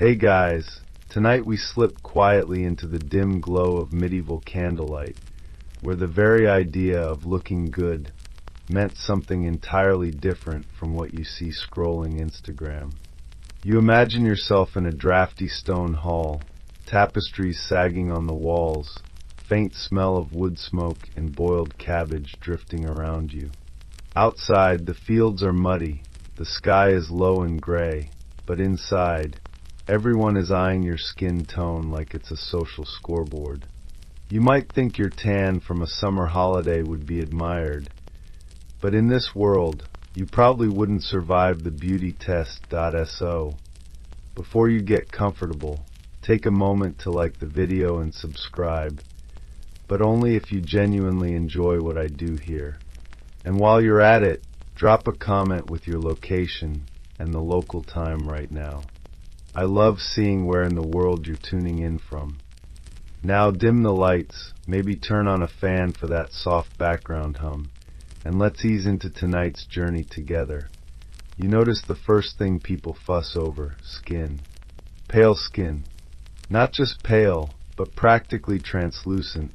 Hey guys, tonight we slip quietly into the dim glow of medieval candlelight, where the very idea of looking good meant something entirely different from what you see scrolling Instagram. You imagine yourself in a drafty stone hall, tapestries sagging on the walls, faint smell of wood smoke and boiled cabbage drifting around you. Outside, the fields are muddy, the sky is low and gray, but inside, everyone is eyeing your skin tone like it's a social scoreboard. You might think your tan from a summer holiday would be admired, but in this world, you probably wouldn't survive the beauty test.so. Before you get comfortable, take a moment to like the video and subscribe, but only if you genuinely enjoy what I do here. And while you're at it, drop a comment with your location and the local time right now. I love seeing where in the world you're tuning in from. Now dim the lights, maybe turn on a fan for that soft background hum, and let's ease into tonight's journey together. You notice the first thing people fuss over: skin. Pale skin. Not just pale, but practically translucent.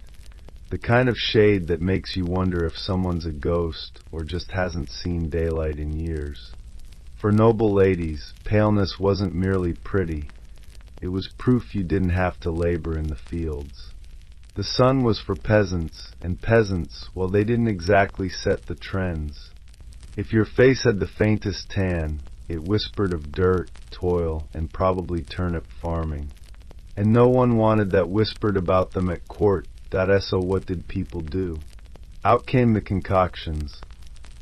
The kind of shade that makes you wonder if someone's a ghost or just hasn't seen daylight in years. For noble ladies, paleness wasn't merely pretty. It was proof you didn't have to labor in the fields. The sun was for peasants, and peasants, well, they didn't exactly set the trends. If your face had the faintest tan, it whispered of dirt, toil, and probably turnip farming. And no one wanted that whispered about them at court. So what did people do? Out came the concoctions.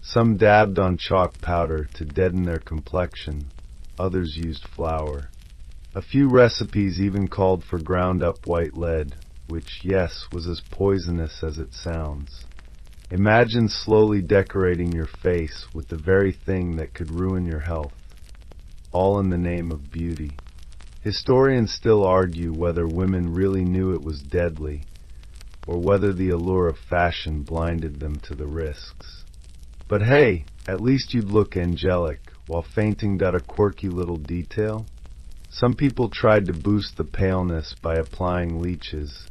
Some dabbed on chalk powder to deaden their complexion. Others used flour. A few recipes even called for ground-up white lead, which, yes, was as poisonous as it sounds. Imagine slowly decorating your face with the very thing that could ruin your health, all in the name of beauty. Historians still argue whether women really knew it was deadly, or whether the allure of fashion blinded them to the risks. But hey, at least you'd look angelic, while fainting a quirky little detail. Some people tried to boost the paleness by applying leeches,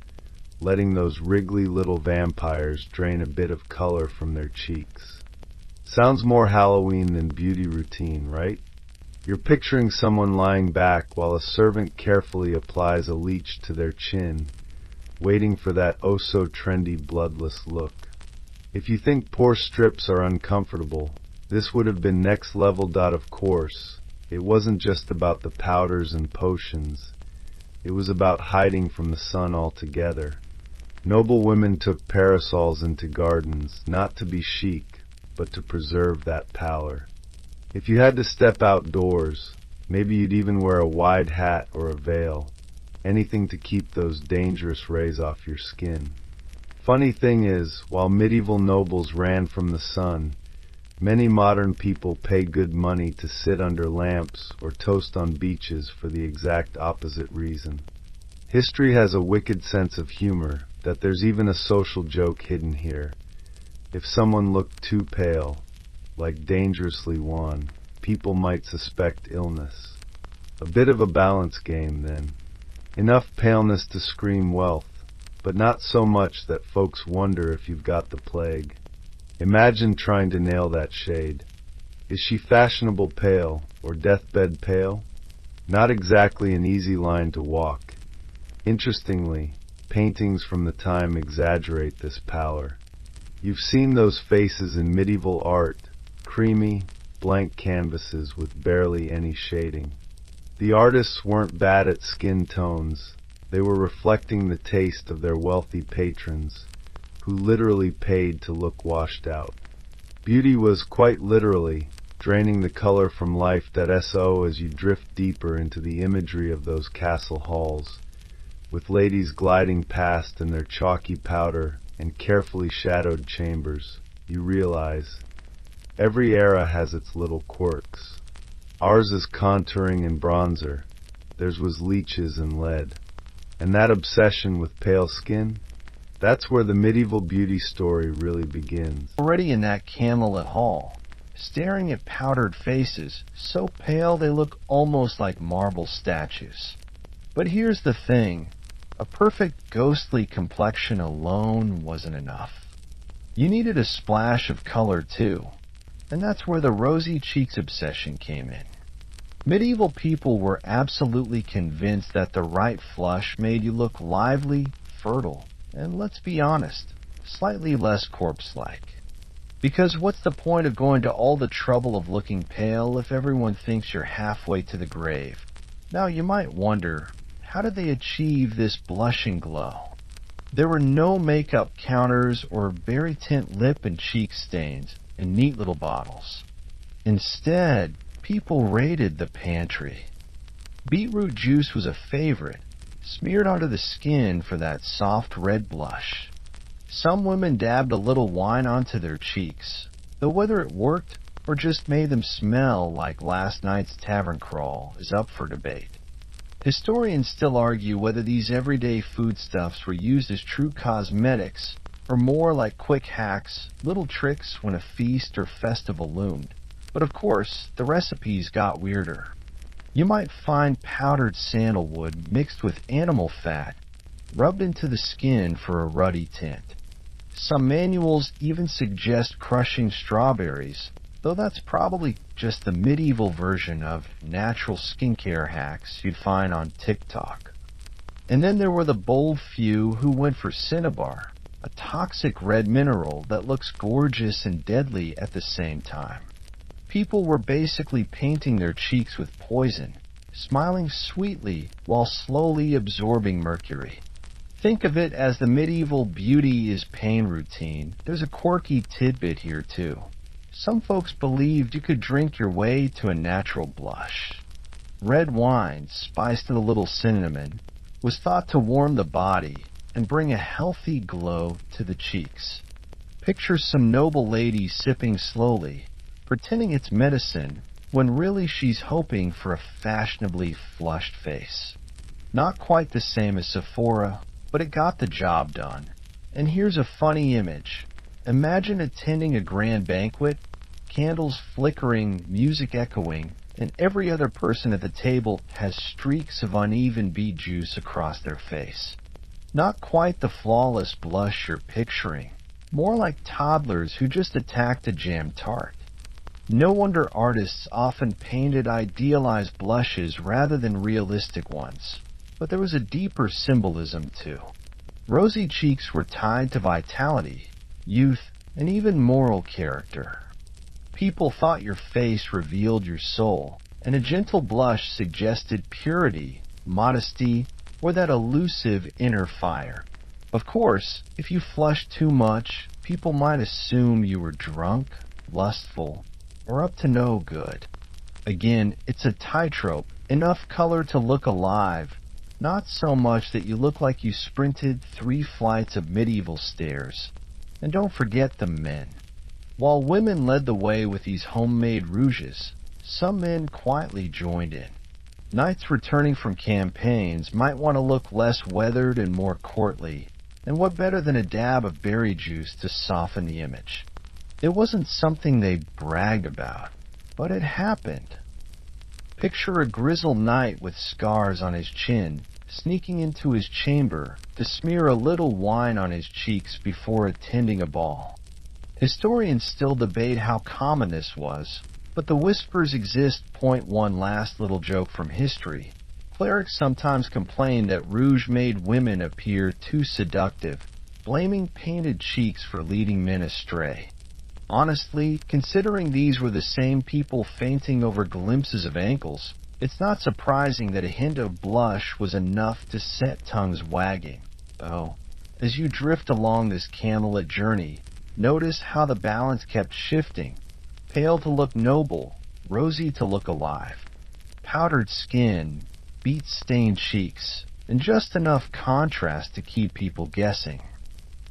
letting those wriggly little vampires drain a bit of color from their cheeks. Sounds more Halloween than beauty routine, right? You're picturing someone lying back while a servant carefully applies a leech to their chin, waiting for that oh-so-trendy bloodless look. If you think pore strips are uncomfortable, this would have been next level. Of course, it wasn't just about the powders and potions. It was about hiding from the sun altogether. Noble women took parasols into gardens, not to be chic, but to preserve that pallor. If you had to step outdoors, maybe you'd even wear a wide hat or a veil. Anything to keep those dangerous rays off your skin. Funny thing is, while medieval nobles ran from the sun, many modern people pay good money to sit under lamps or toast on beaches for the exact opposite reason. History has a wicked sense of humor, that there's even a social joke hidden here. If someone looked too pale, like dangerously wan, people might suspect illness. A bit of a balance game then. Enough paleness to scream wealth, but not so much that folks wonder if you've got the plague. Imagine trying to nail that shade. Is she fashionable pale, or deathbed pale? Not exactly an easy line to walk. Interestingly, paintings from the time exaggerate this pallor. You've seen those faces in medieval art, creamy, blank canvases with barely any shading. The artists weren't bad at skin tones. They were reflecting the taste of their wealthy patrons, who literally paid to look washed out. Beauty was quite literally draining the color from life. So as you drift deeper into the imagery of those castle halls, with ladies gliding past in their chalky powder and carefully shadowed chambers, you realize every era has its little quirks. Ours is contouring and bronzer. Theirs was leeches and lead. And that obsession with pale skin? That's where the medieval beauty story really begins. Already in that Camelot Hall, staring at powdered faces, so pale they look almost like marble statues. But here's the thing, a perfect ghostly complexion alone wasn't enough. You needed a splash of color too, and that's where the rosy cheeks obsession came in. Medieval people were absolutely convinced that the right flush made you look lively, fertile, and let's be honest, slightly less corpse-like. Because what's the point of going to all the trouble of looking pale if everyone thinks you're halfway to the grave? Now you might wonder, how did they achieve this blushing glow? There were no makeup counters or berry tint lip and cheek stains in neat little bottles. Instead, people raided the pantry. Beetroot juice was a favorite, smeared onto the skin for that soft red blush. Some women dabbed a little wine onto their cheeks, though whether it worked or just made them smell like last night's tavern crawl is up for debate. Historians still argue whether these everyday foodstuffs were used as true cosmetics or more like quick hacks, little tricks when a feast or festival loomed. But of course, the recipes got weirder. You might find powdered sandalwood mixed with animal fat, rubbed into the skin for a ruddy tint. Some manuals even suggest crushing strawberries, though that's probably just the medieval version of natural skincare hacks you'd find on TikTok. And then there were the bold few who went for cinnabar, a toxic red mineral that looks gorgeous and deadly at the same time. People were basically painting their cheeks with poison, smiling sweetly while slowly absorbing mercury. Think of it as the medieval beauty is pain routine. There's a quirky tidbit here too. Some folks believed you could drink your way to a natural blush. Red wine, spiced with a little cinnamon, was thought to warm the body and bring a healthy glow to the cheeks. Picture some noble lady sipping slowly, pretending it's medicine, when really she's hoping for a fashionably flushed face. Not quite the same as Sephora, but it got the job done. And here's a funny image. Imagine attending a grand banquet, candles flickering, music echoing, and every other person at the table has streaks of uneven beet juice across their face. Not quite the flawless blush you're picturing, more like toddlers who just attacked a jam tart. No wonder artists often painted idealized blushes rather than realistic ones. But there was a deeper symbolism too. Rosy cheeks were tied to vitality, youth, and even moral character. People thought your face revealed your soul, and a gentle blush suggested purity, modesty, or that elusive inner fire. Of course, if you flushed too much, people might assume you were drunk, lustful, or up to no good. Again, it's a tightrope, enough color to look alive, not so much that you look like you sprinted 3 flights of medieval stairs. And don't forget the men. While women led the way with these homemade rouges, some men quietly joined in. Knights returning from campaigns might want to look less weathered and more courtly, and what better than a dab of berry juice to soften the image? It wasn't something they bragged about, but it happened. Picture a grizzled knight with scars on his chin, sneaking into his chamber to smear a little wine on his cheeks before attending a ball. Historians still debate how common this was, but the whispers exist. Point one last little joke from history. Clerics sometimes complained that rouge made women appear too seductive, blaming painted cheeks for leading men astray. Honestly, considering these were the same people fainting over glimpses of ankles, it's not surprising that a hint of blush was enough to set tongues wagging. Though, as you drift along this candlelit journey, notice how the balance kept shifting. Pale to look noble, rosy to look alive. Powdered skin, beet-stained cheeks, and just enough contrast to keep people guessing.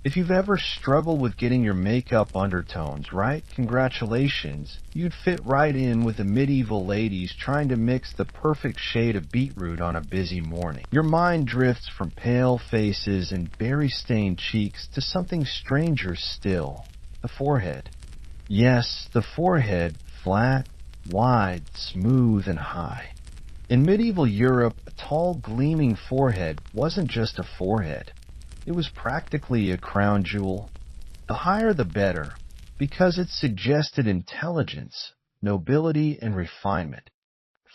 If you've ever struggled with getting your makeup undertones right, congratulations. You'd fit right in with the medieval ladies trying to mix the perfect shade of beetroot on a busy morning. Your mind drifts from pale faces and berry-stained cheeks to something stranger still, the forehead. Yes, the forehead, flat, wide, smooth, and high. In medieval Europe, a tall, gleaming forehead wasn't just a forehead. It was practically a crown jewel. The higher the better, because it suggested intelligence, nobility, and refinement.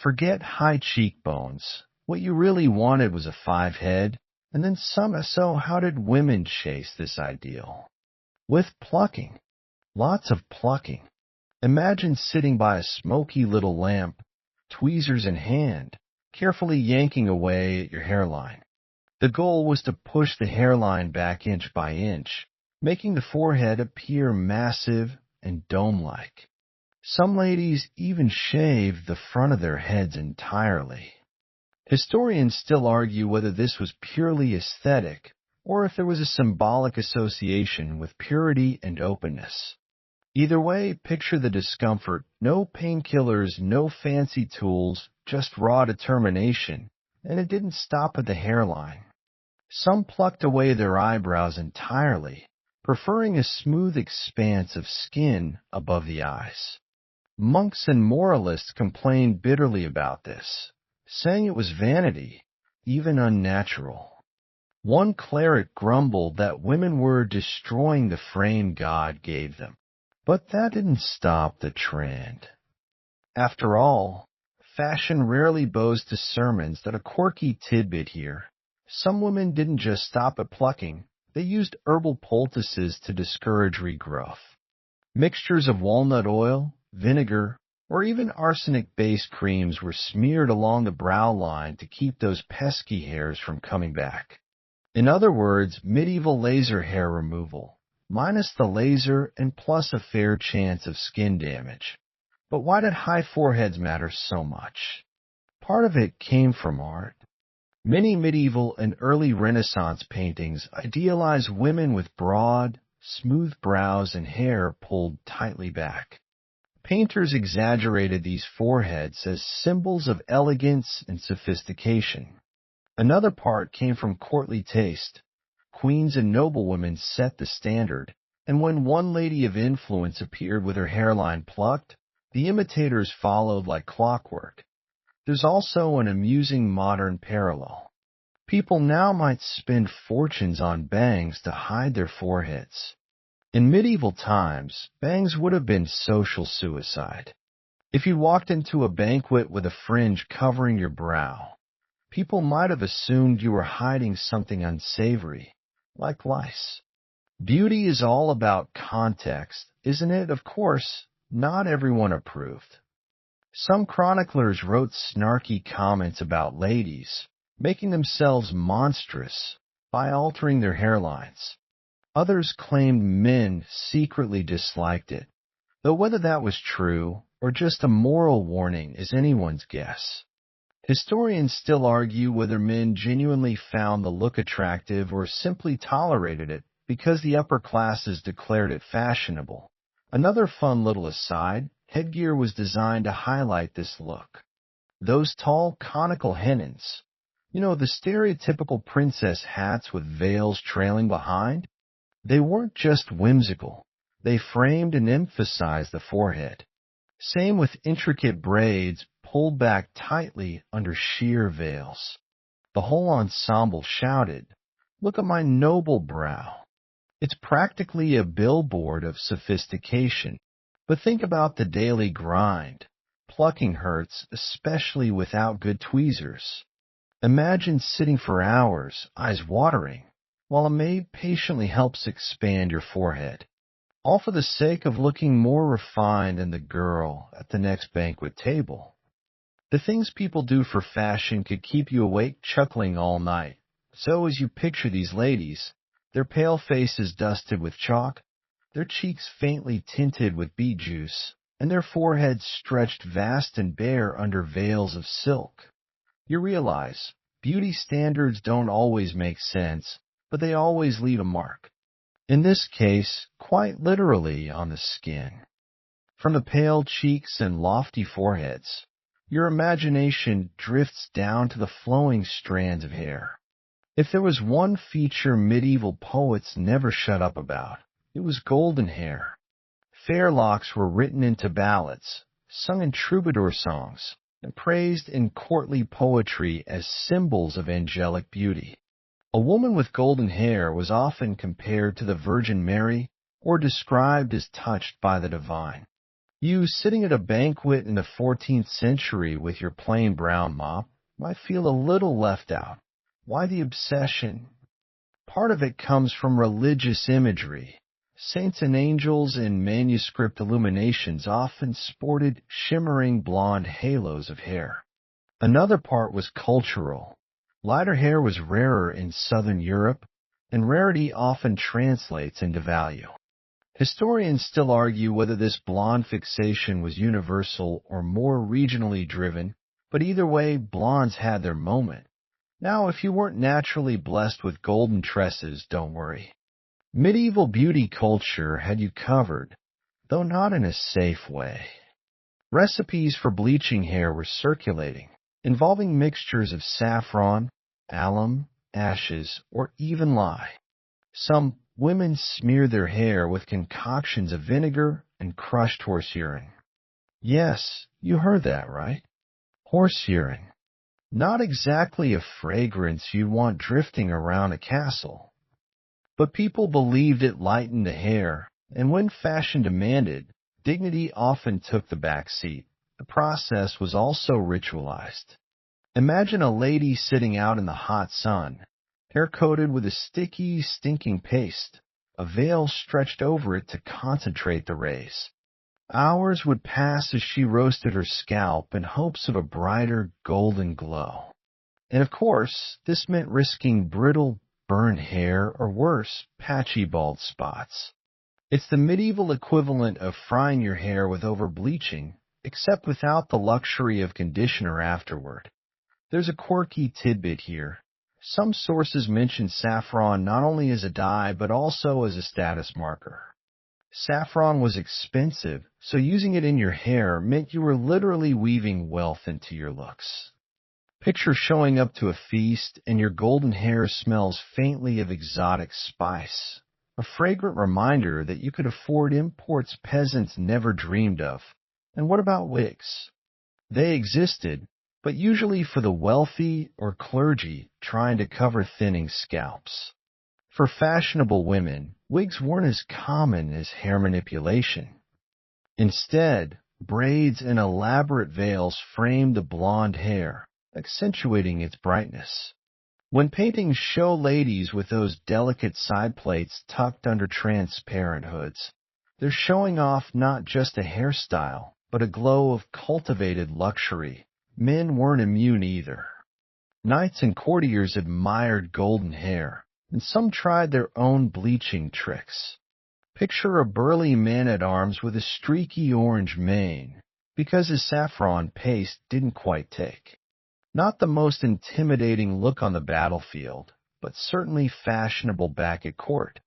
Forget high cheekbones. What you really wanted was a five head, and then so how did women chase this ideal? With plucking. Lots of plucking. Imagine sitting by a smoky little lamp, tweezers in hand, carefully yanking away at your hairline. The goal was to push the hairline back inch by inch, making the forehead appear massive and dome-like. Some ladies even shaved the front of their heads entirely. Historians still argue whether this was purely aesthetic or if there was a symbolic association with purity and openness. Either way, picture the discomfort. No painkillers, no fancy tools, just raw determination. And it didn't stop at the hairline. Some plucked away their eyebrows entirely, preferring a smooth expanse of skin above the eyes. Monks and moralists complained bitterly about this, saying it was vanity, even unnatural. One cleric grumbled that women were destroying the frame God gave them. But that didn't stop the trend. After all, fashion rarely bows to sermons that a quirky tidbit here. Some women didn't just stop at plucking, they used herbal poultices to discourage regrowth. Mixtures of walnut oil, vinegar, or even arsenic-based creams were smeared along the brow line to keep those pesky hairs from coming back. In other words, medieval laser hair removal, minus the laser and plus a fair chance of skin damage. But why did high foreheads matter so much? Part of it came from art. Many medieval and early Renaissance paintings idealize women with broad, smooth brows and hair pulled tightly back. Painters exaggerated these foreheads as symbols of elegance and sophistication. Another part came from courtly taste. Queens and noblewomen set the standard, and when one lady of influence appeared with her hairline plucked, the imitators followed like clockwork. There's also an amusing modern parallel. People now might spend fortunes on bangs to hide their foreheads. In medieval times, bangs would have been social suicide. If you walked into a banquet with a fringe covering your brow, people might have assumed you were hiding something unsavory, like lice. Beauty is all about context, isn't it? Of course, not everyone approved. Some chroniclers wrote snarky comments about ladies, making themselves monstrous by altering their hairlines. Others claimed men secretly disliked it, though whether that was true or just a moral warning is anyone's guess. Historians still argue whether men genuinely found the look attractive or simply tolerated it because the upper classes declared it fashionable. Another fun little aside, headgear was designed to highlight this look. Those tall conical hennons, the stereotypical princess hats with veils trailing behind, they weren't just whimsical. They framed and emphasized the forehead. Same with intricate braids pulled back tightly under sheer veils. The whole ensemble shouted, "Look at my noble brow." It's practically a billboard of sophistication. But think about the daily grind. Plucking hurts, especially without good tweezers. Imagine sitting for hours, eyes watering, while a maid patiently helps expand your forehead, all for the sake of looking more refined than the girl at the next banquet table. The things people do for fashion could keep you awake chuckling all night. So as you picture these ladies, their pale faces dusted with chalk, their cheeks faintly tinted with beet juice, and their foreheads stretched vast and bare under veils of silk, you realize beauty standards don't always make sense, but they always leave a mark. In this case, quite literally on the skin. From the pale cheeks and lofty foreheads, your imagination drifts down to the flowing strands of hair. If there was one feature medieval poets never shut up about, it was golden hair. Fair locks were written into ballads, sung in troubadour songs, and praised in courtly poetry as symbols of angelic beauty. A woman with golden hair was often compared to the Virgin Mary or described as touched by the divine. You sitting at a banquet in the 14th century with your plain brown mop might feel a little left out. Why the obsession? Part of it comes from religious imagery. Saints and angels in manuscript illuminations often sported shimmering blonde halos of hair. Another part was cultural. Lighter hair was rarer in southern Europe, and rarity often translates into value. Historians still argue whether this blonde fixation was universal or more regionally driven, but either way, blondes had their moment. Now, if you weren't naturally blessed with golden tresses, don't worry. Medieval beauty culture had you covered, though not in a safe way. Recipes for bleaching hair were circulating, involving mixtures of saffron, alum, ashes, or even lye. Some women smeared their hair with concoctions of vinegar and crushed horse urine. Yes, you heard that right. Horse urine. Not exactly a fragrance you'd want drifting around a castle. But people believed it lightened the hair, and when fashion demanded, dignity often took the back seat. The process was also ritualized. Imagine a lady sitting out in the hot sun, hair coated with a sticky, stinking paste, a veil stretched over it to concentrate the rays. Hours would pass as she roasted her scalp in hopes of a brighter golden glow. And of course, this meant risking brittle, burned hair or worse, patchy bald spots. It's the medieval equivalent of frying your hair with over-bleaching, except without the luxury of conditioner afterward. There's a quirky tidbit here. Some sources mention saffron not only as a dye, but also as a status marker. Saffron was expensive, so using it in your hair meant you were literally weaving wealth into your looks. Picture showing up to a feast and your golden hair smells faintly of exotic spice, a fragrant reminder that you could afford imports peasants never dreamed of. And what about wigs? They existed, but usually for the wealthy or clergy trying to cover thinning scalps. For fashionable women, wigs weren't as common as hair manipulation. Instead, braids and elaborate veils framed the blonde hair, accentuating its brightness. When paintings show ladies with those delicate side plaits tucked under transparent hoods, they're showing off not just a hairstyle, but a glow of cultivated luxury. Men weren't immune either. Knights and courtiers admired golden hair, and some tried their own bleaching tricks. Picture a burly man-at-arms with a streaky orange mane, because his saffron paste didn't quite take. Not the most intimidating look on the battlefield, but certainly fashionable back at court.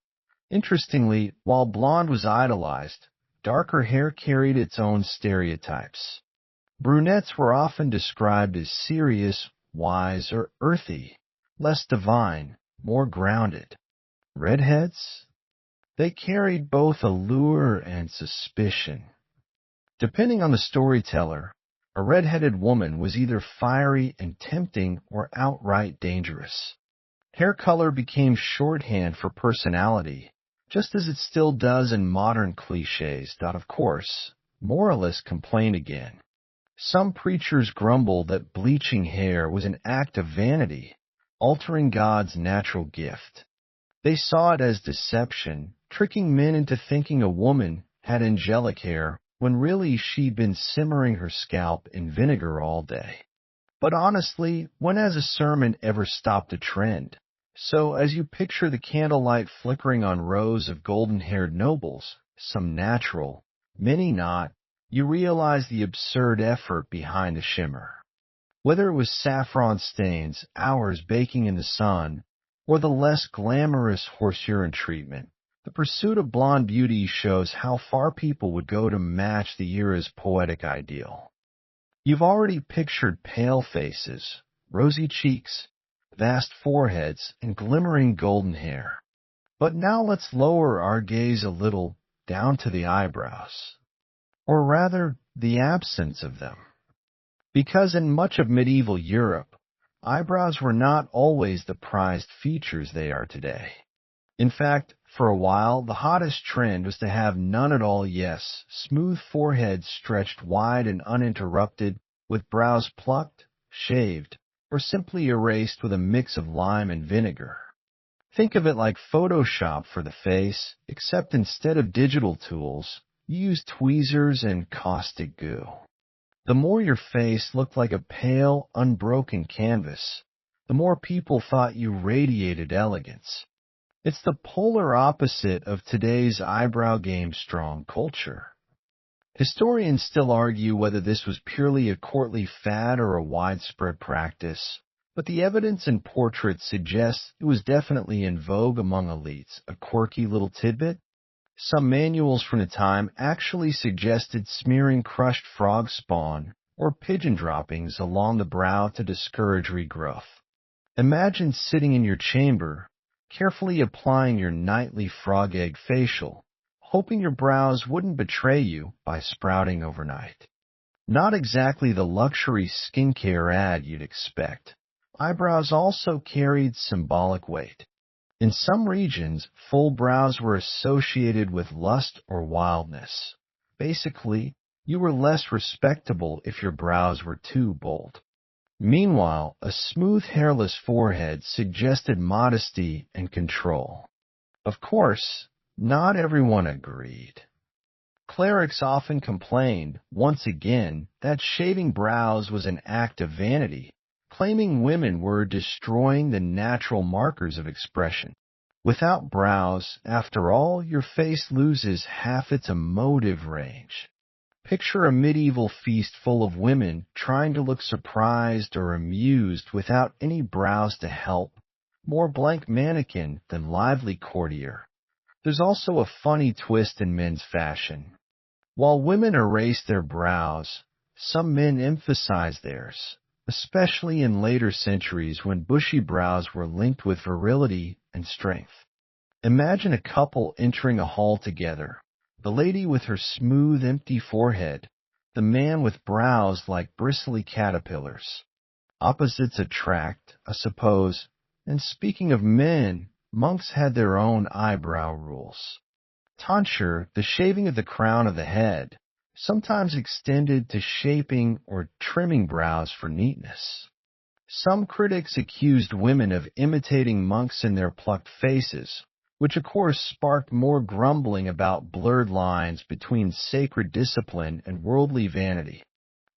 Interestingly, while blonde was idolized, darker hair carried its own stereotypes. Brunettes were often described as serious, wise, or earthy, less divine, more grounded. Redheads? They carried both allure and suspicion. Depending on the storyteller, a red-headed woman was either fiery and tempting or outright dangerous. Hair color became shorthand for personality, just as it still does in modern cliches. Of course, moralists complain again. Some preachers grumble that bleaching hair was an act of vanity, altering God's natural gift. They saw it as deception, tricking men into thinking a woman had angelic hair when really she'd been simmering her scalp in vinegar all day. But honestly, when has a sermon ever stopped a trend? So as you picture the candlelight flickering on rows of golden-haired nobles, some natural, many not, you realize the absurd effort behind the shimmer. Whether it was saffron stains, hours baking in the sun, or the less glamorous horse urine treatment, the pursuit of blonde beauty shows how far people would go to match the era's poetic ideal. You've already pictured pale faces, rosy cheeks, vast foreheads, and glimmering golden hair. But now let's lower our gaze a little down to the eyebrows, or rather, the absence of them. Because in much of medieval Europe, eyebrows were not always the prized features they are today. In fact, for a while, the hottest trend was to have none at all, yes, smooth foreheads stretched wide and uninterrupted, with brows plucked, shaved, or simply erased with a mix of lime and vinegar. Think of it like Photoshop for the face, except instead of digital tools, you use tweezers and caustic goo. The more your face looked like a pale, unbroken canvas, the more people thought you radiated elegance. It's the polar opposite of today's eyebrow game strong culture. Historians still argue whether this was purely a courtly fad or a widespread practice, but the evidence in portraits suggests it was definitely in vogue among elites, a quirky little tidbit. Some manuals from the time actually suggested smearing crushed frog spawn or pigeon droppings along the brow to discourage regrowth. Imagine sitting in your chamber, carefully applying your nightly frog egg facial, hoping your brows wouldn't betray you by sprouting overnight. Not exactly the luxury skincare ad you'd expect. Eyebrows also carried symbolic weight. In some regions, full brows were associated with lust or wildness. Basically, you were less respectable if your brows were too bold. Meanwhile, a smooth, hairless forehead suggested modesty and control. Of course, not everyone agreed. Clerics often complained, once again, that shaving brows was an act of vanity, claiming women were destroying the natural markers of expression. Without brows, after all, your face loses half its emotive range. Picture a medieval feast full of women trying to look surprised or amused without any brows to help. More blank mannequin than lively courtier. There's also a funny twist in men's fashion. While women erase their brows, some men emphasize theirs, especially in later centuries when bushy brows were linked with virility and strength. Imagine a couple entering a hall together, the lady with her smooth, empty forehead, the man with brows like bristly caterpillars. Opposites attract, I suppose, and speaking of men, monks had their own eyebrow rules. Tonsure, the shaving of the crown of the head, sometimes extended to shaping or trimming brows for neatness. Some critics accused women of imitating monks in their plucked faces, which of course sparked more grumbling about blurred lines between sacred discipline and worldly vanity.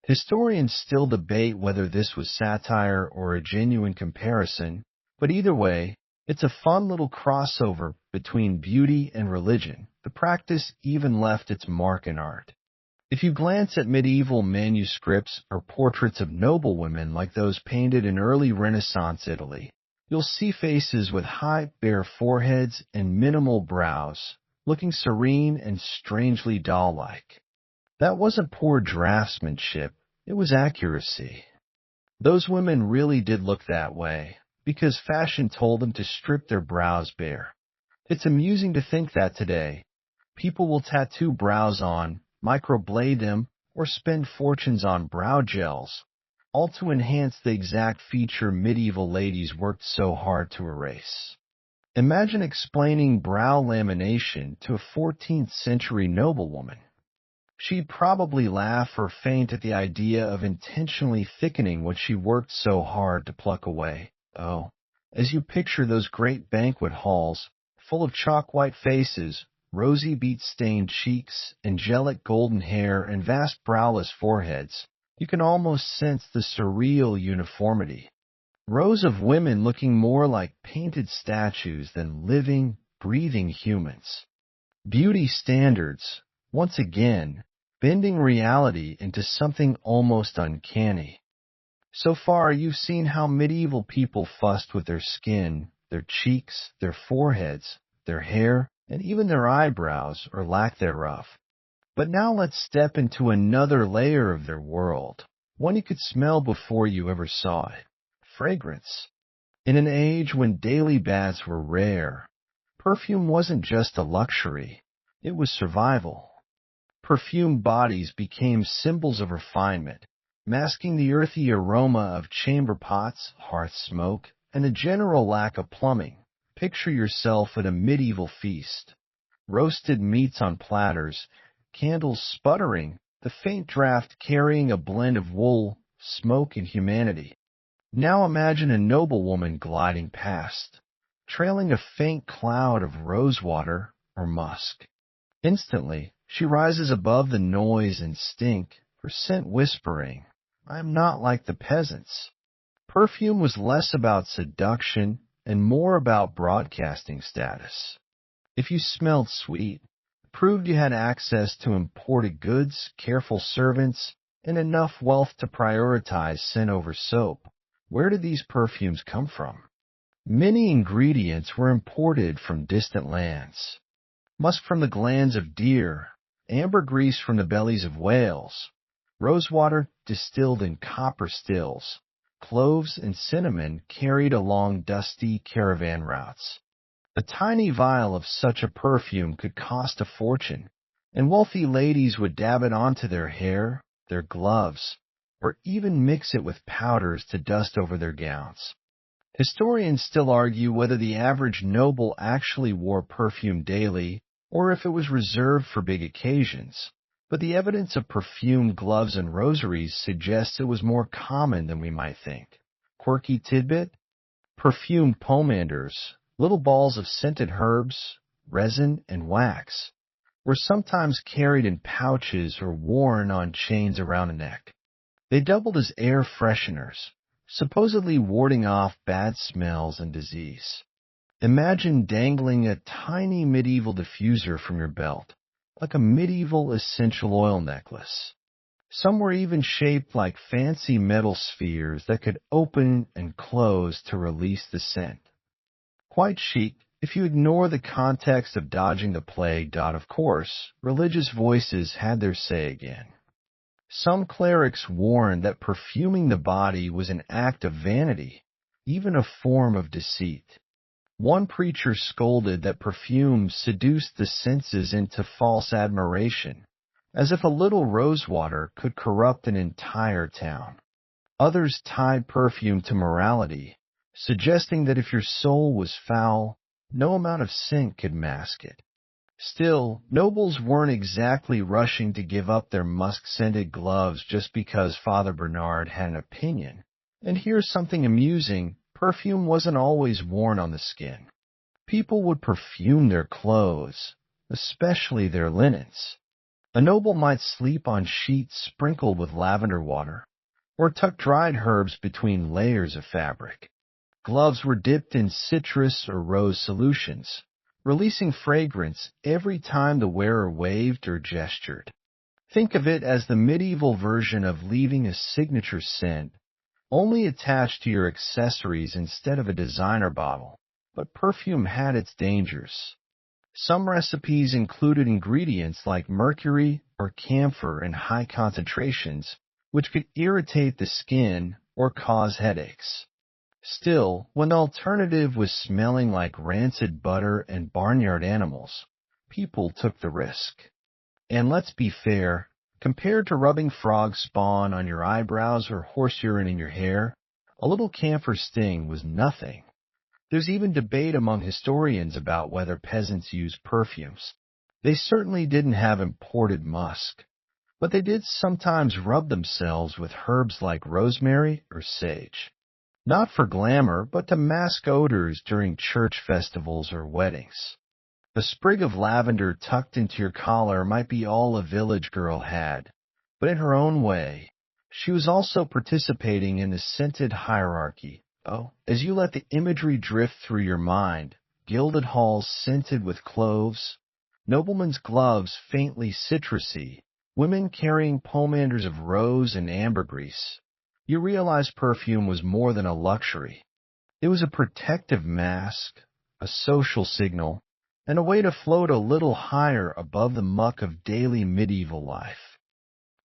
Historians still debate whether this was satire or a genuine comparison, but either way, it's a fun little crossover between beauty and religion. The practice even left its mark in art. If you glance at medieval manuscripts or portraits of noblewomen like those painted in early Renaissance Italy, you'll see faces with high, bare foreheads and minimal brows, looking serene and strangely doll-like. That wasn't poor draftsmanship, it was accuracy. Those women really did look that way, because fashion told them to strip their brows bare. It's amusing to think that today, people will tattoo brows on, microblade them, or spend fortunes on brow gels, all to enhance the exact feature medieval ladies worked so hard to erase. Imagine explaining brow lamination to a 14th century noblewoman. She'd probably laugh or faint at the idea of intentionally thickening what she worked so hard to pluck away. Oh, as you picture those great banquet halls, full of chalk-white faces, rosy beet-stained cheeks, angelic golden hair, and vast browless foreheads, you can almost sense the surreal uniformity. Rows of women looking more like painted statues than living, breathing humans. Beauty standards, once again, bending reality into something almost uncanny. So far, you've seen how medieval people fussed with their skin, their cheeks, their foreheads, their hair, and even their eyebrows, or lack thereof. But now let's step into another layer of their world, one you could smell before you ever saw it. Fragrance. In an age when daily baths were rare, perfume wasn't just a luxury. It was survival. Perfumed bodies became symbols of refinement, masking the earthy aroma of chamber pots, hearth smoke, and a general lack of plumbing. Picture yourself at a medieval feast. Roasted meats on platters, candles sputtering, the faint draft carrying a blend of wool, smoke, and humanity. Now imagine a noblewoman gliding past, trailing a faint cloud of rosewater or musk. Instantly, she rises above the noise and stink, her scent whispering, "I am not like the peasants." Perfume was less about seduction and more about broadcasting status. If you smelled sweet, it proved you had access to imported goods, careful servants, and enough wealth to prioritize scent over soap. Where did these perfumes come from? Many ingredients were imported from distant lands. Musk from the glands of deer, ambergris from the bellies of whales, rosewater distilled in copper stills, cloves and cinnamon carried along dusty caravan routes. A tiny vial of such a perfume could cost a fortune, and wealthy ladies would dab it onto their hair, their gloves, or even mix it with powders to dust over their gowns. Historians still argue whether the average noble actually wore perfume daily or if it was reserved for big occasions, but the evidence of perfumed gloves and rosaries suggests it was more common than we might think. Quirky tidbit? Perfumed pomanders, little balls of scented herbs, resin, and wax, were sometimes carried in pouches or worn on chains around the neck. They doubled as air fresheners, supposedly warding off bad smells and disease. Imagine dangling a tiny medieval diffuser from your belt, like a medieval essential oil necklace. Some were even shaped like fancy metal spheres that could open and close to release the scent. Quite chic if you ignore the context of dodging the plague. Of course, religious voices had their say again. Some clerics warned that perfuming the body was an act of vanity, even a form of deceit. One preacher scolded that perfume seduced the senses into false admiration, as if a little rosewater could corrupt an entire town. Others tied perfume to morality, suggesting that if your soul was foul, no amount of scent could mask it. Still, nobles weren't exactly rushing to give up their musk-scented gloves just because Father Bernard had an opinion. And here's something amusing. Perfume wasn't always worn on the skin. People would perfume their clothes, especially their linens. A noble might sleep on sheets sprinkled with lavender water, or tuck dried herbs between layers of fabric. Gloves were dipped in citrus or rose solutions, releasing fragrance every time the wearer waved or gestured. Think of it as the medieval version of leaving a signature scent, only attached to your accessories instead of a designer bottle. But perfume had its dangers. Some recipes included ingredients like mercury or camphor in high concentrations, which could irritate the skin or cause headaches. Still, when the alternative was smelling like rancid butter and barnyard animals, people took the risk. And let's be fair, compared to rubbing frog spawn on your eyebrows or horse urine in your hair, a little camphor sting was nothing. There's even debate among historians about whether peasants used perfumes. They certainly didn't have imported musk, but they did sometimes rub themselves with herbs like rosemary or sage. Not for glamour, but to mask odors during church festivals or weddings. A sprig of lavender tucked into your collar might be all a village girl had, but in her own way, she was also participating in the scented hierarchy. Oh, as you let the imagery drift through your mind, gilded halls scented with cloves, noblemen's gloves faintly citrusy, women carrying pomanders of rose and ambergris, you realize perfume was more than a luxury. It was a protective mask, a social signal, and a way to float a little higher above the muck of daily medieval life.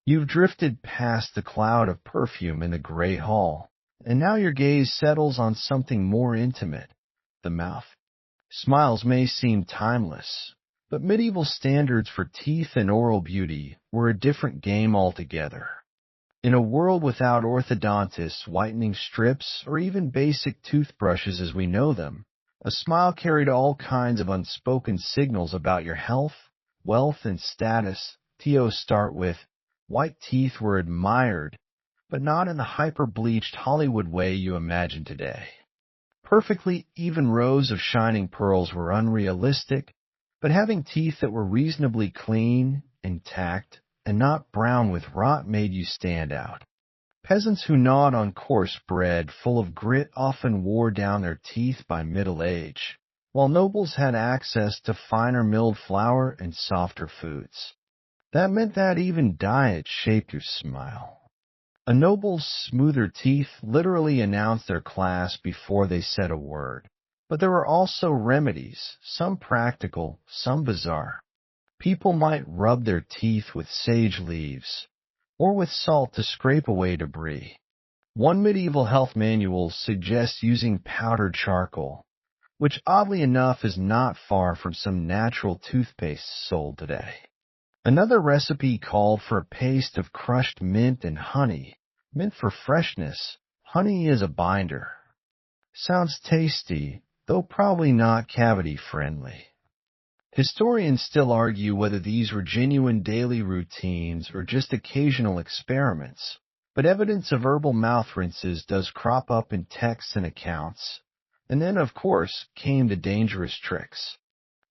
You've drifted past the cloud of perfume in the gray hall, and now your gaze settles on something more intimate, the mouth. Smiles may seem timeless, But medieval standards for teeth and oral beauty were a different game altogether. In a world without orthodontists, whitening strips, or even basic toothbrushes as we know them, a smile carried all kinds of unspoken signals about your health, wealth, and status. To start with, white teeth were admired, but not in the hyper-bleached Hollywood way you imagine today. Perfectly even rows of shining pearls were unrealistic, but having teeth that were reasonably clean, intact, and not brown with rot made you stand out. Peasants who gnawed on coarse bread full of grit often wore down their teeth by middle age, while nobles had access to finer milled flour and softer foods. That meant that even diet shaped your smile. A noble's smoother teeth literally announced their class before they said a word. But there were also remedies, some practical, some bizarre. People might rub their teeth with sage leaves, or with salt to scrape away debris. One medieval health manual suggests using powdered charcoal, which oddly enough is not far from some natural toothpaste sold today. Another recipe called for a paste of crushed mint and honey. Mint for freshness, honey is a binder. Sounds tasty, though probably not cavity-friendly. Historians still argue whether these were genuine daily routines or just occasional experiments, but evidence of herbal mouth rinses does crop up in texts and accounts. And then, of course, came the dangerous tricks.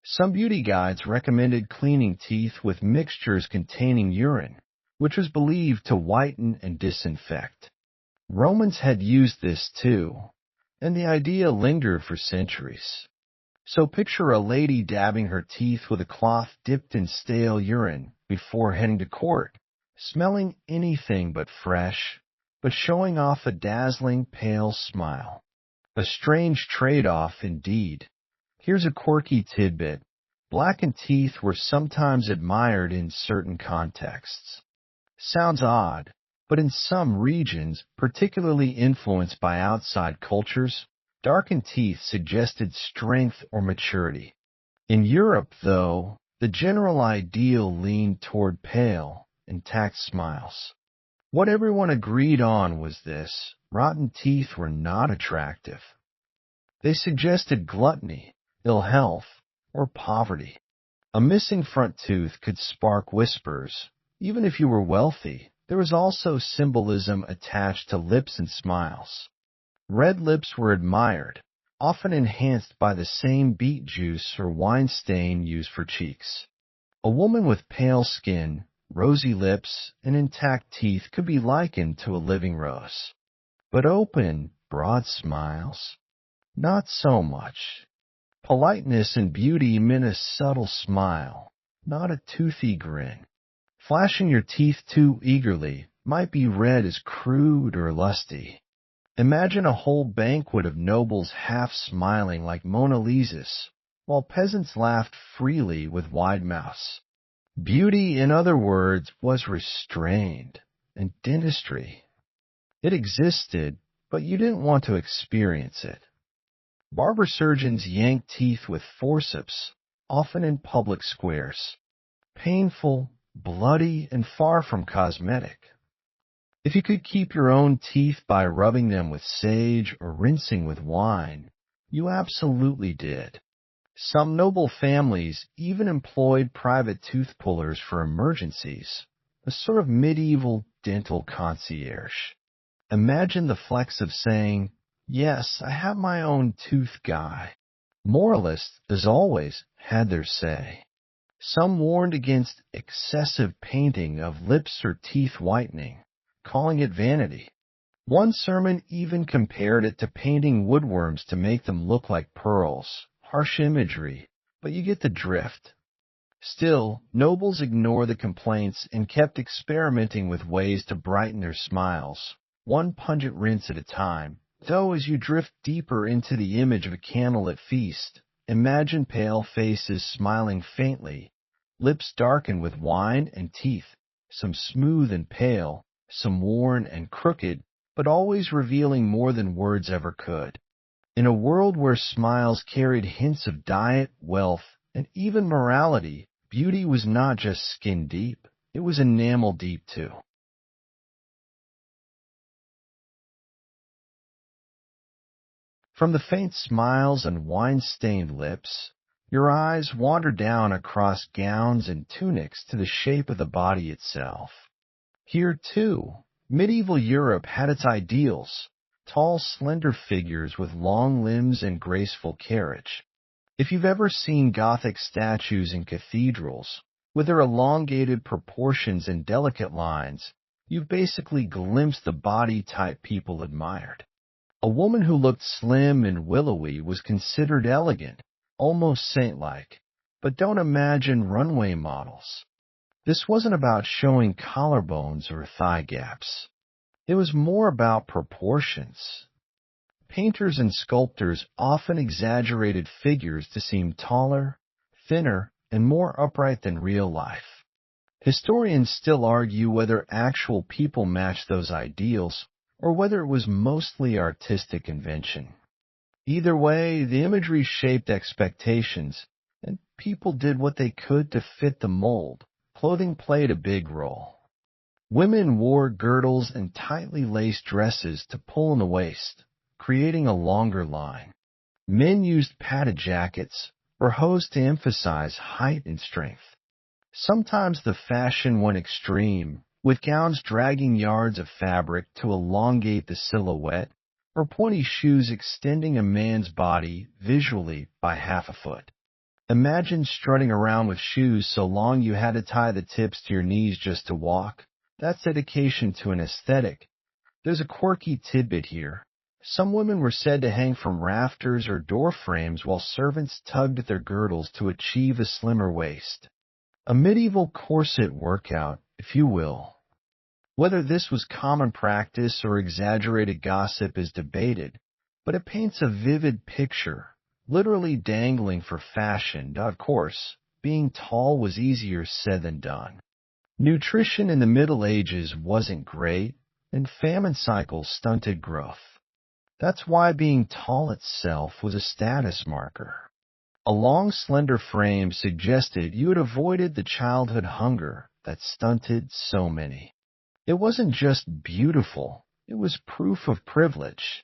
Some beauty guides recommended cleaning teeth with mixtures containing urine, which was believed to whiten and disinfect. Romans had used this too, and the idea lingered for centuries. So picture a lady dabbing her teeth with a cloth dipped in stale urine before heading to court, smelling anything but fresh, but showing off a dazzling pale smile. A strange trade-off indeed. Here's a quirky tidbit. Blackened teeth were sometimes admired in certain contexts. Sounds odd, but in some regions, particularly influenced by outside cultures, darkened teeth suggested strength or maturity. In Europe, though, the general ideal leaned toward pale, intact smiles. What everyone agreed on was this: rotten teeth were not attractive. They suggested gluttony, ill health, or poverty. A missing front tooth could spark whispers. Even if you were wealthy, there was also symbolism attached to lips and smiles. Red lips were admired, often enhanced by the same beet juice or wine stain used for cheeks. A woman with pale skin, rosy lips, and intact teeth could be likened to a living rose. But open, broad smiles, not so much. Politeness and beauty meant a subtle smile, not a toothy grin. Flashing your teeth too eagerly might be read as crude or lusty. Imagine a whole banquet of nobles half smiling like Mona Lisas, while peasants laughed freely with wide mouths. Beauty, in other words, was restrained, and dentistry. It existed, but you didn't want to experience it. Barber surgeons yanked teeth with forceps, often in public squares. Painful, bloody, and far from cosmetic. If you could keep your own teeth by rubbing them with sage or rinsing with wine, you absolutely did. Some noble families even employed private tooth pullers for emergencies, a sort of medieval dental concierge. Imagine the flex of saying, "Yes, I have my own tooth guy." Moralists, as always, had their say. Some warned against excessive painting of lips or teeth whitening, calling it vanity. One sermon even compared it to painting woodworms to make them look like pearls. Harsh imagery, but you get the drift. Still, nobles ignored the complaints and kept experimenting with ways to brighten their smiles, one pungent rinse at a time. Though as you drift deeper into the image of a candlelit feast, imagine pale faces smiling faintly, lips darkened with wine and teeth, some smooth and pale, some worn and crooked, but always revealing more than words ever could. In a world where smiles carried hints of diet, wealth, And even morality, beauty was not just skin deep, it was enamel deep too. From the faint smiles and wine-stained lips, your eyes wander down across gowns and tunics to the shape of the body itself. Here, too, medieval Europe had its ideals, tall, slender figures with long limbs and graceful carriage. If you've ever seen Gothic statues in cathedrals, with their elongated proportions and delicate lines, you've basically glimpsed the body type people admired. A woman who looked slim and willowy was considered elegant, almost saint-like, but don't imagine runway models. This wasn't about showing collarbones or thigh gaps. It was more about proportions. Painters and sculptors often exaggerated figures to seem taller, thinner, and more upright than real life. Historians still argue whether actual people matched those ideals or whether it was mostly artistic invention. Either way, the imagery shaped expectations, and people did what they could to fit the mold. Clothing played a big role. Women wore girdles and tightly laced dresses to pull in the waist, creating a longer line. Men used padded jackets or hose to emphasize height and strength. Sometimes the fashion went extreme, with gowns dragging yards of fabric to elongate the silhouette, or pointy shoes extending a man's body visually by half a foot. Imagine strutting around with shoes so long you had to tie the tips to your knees just to walk. That's dedication to an aesthetic. There's a quirky tidbit here. Some women were said to hang from rafters or door frames while servants tugged at their girdles to achieve a slimmer waist. A medieval corset workout, if you will. Whether this was common practice or exaggerated gossip is debated, but it paints a vivid picture, literally dangling for fashion. Of course, being tall was easier said than done. Nutrition in the Middle Ages wasn't great, and famine cycles stunted growth. That's why being tall itself was a status marker. A long, slender frame suggested you had avoided the childhood hunger that stunted so many. It wasn't just beautiful, it was proof of privilege.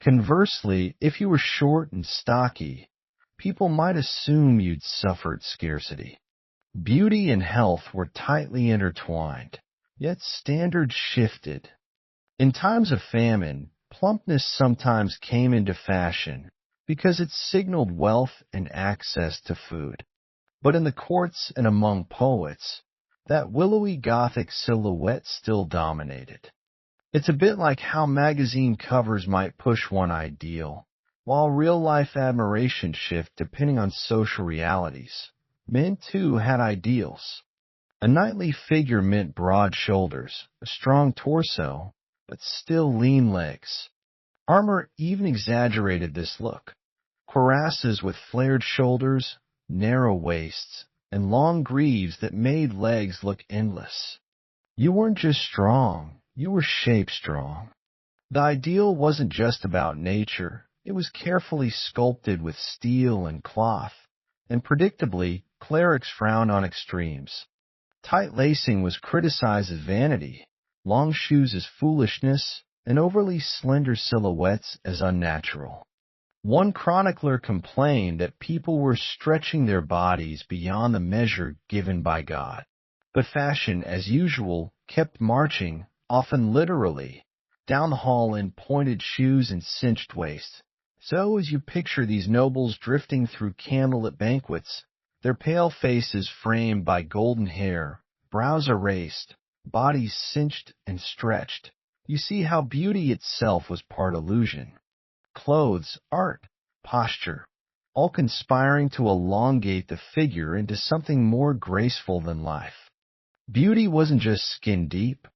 Conversely, if you were short and stocky, people might assume you'd suffered scarcity. Beauty and health were tightly intertwined, yet standards shifted. In times of famine, plumpness sometimes came into fashion because it signaled wealth and access to food. But in the courts and among poets, that willowy Gothic silhouette still dominated. It's a bit like how magazine covers might push one ideal, while real-life admiration shift depending on social realities. Men, too, had ideals. A knightly figure meant broad shoulders, a strong torso, but still lean legs. Armor even exaggerated this look. Cuirasses with flared shoulders, narrow waists, and long greaves that made legs look endless. You weren't just strong, you were shape strong. The ideal wasn't just about nature, it was carefully sculpted with steel and cloth, and predictably, clerics frowned on extremes. Tight lacing was criticized as vanity, long shoes as foolishness, and overly slender silhouettes as unnatural. One chronicler complained that people were stretching their bodies beyond the measure given by God. But fashion, as usual, kept marching, often literally, down the hall in pointed shoes and cinched waists. So as you picture these nobles drifting through candlelit banquets, their pale faces framed by golden hair, brows erased, bodies cinched and stretched, you see how beauty itself was part illusion. Clothes, art, posture, all conspiring to elongate the figure into something more graceful than life. Beauty wasn't just skin deep,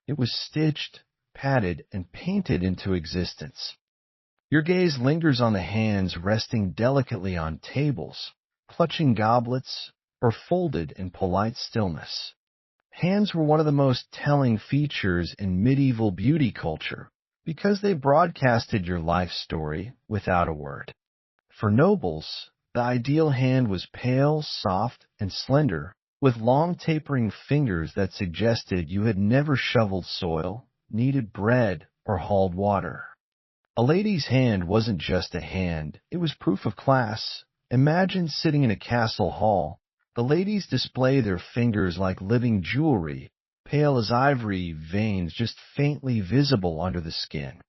it was stitched, padded, and painted into existence. Your gaze lingers on the hands resting delicately on tables, clutching goblets, or folded in polite stillness. Hands were one of the most telling features in medieval beauty culture, because they broadcasted your life story without a word. For nobles, The ideal hand was pale, soft, and slender, with long tapering fingers that suggested you had never shoveled soil, kneaded bread, or hauled water. A lady's hand wasn't just a hand, it was proof of class. Imagine sitting in a castle hall. The ladies display their fingers like living jewelry, pale as ivory, veins just faintly visible under the skin.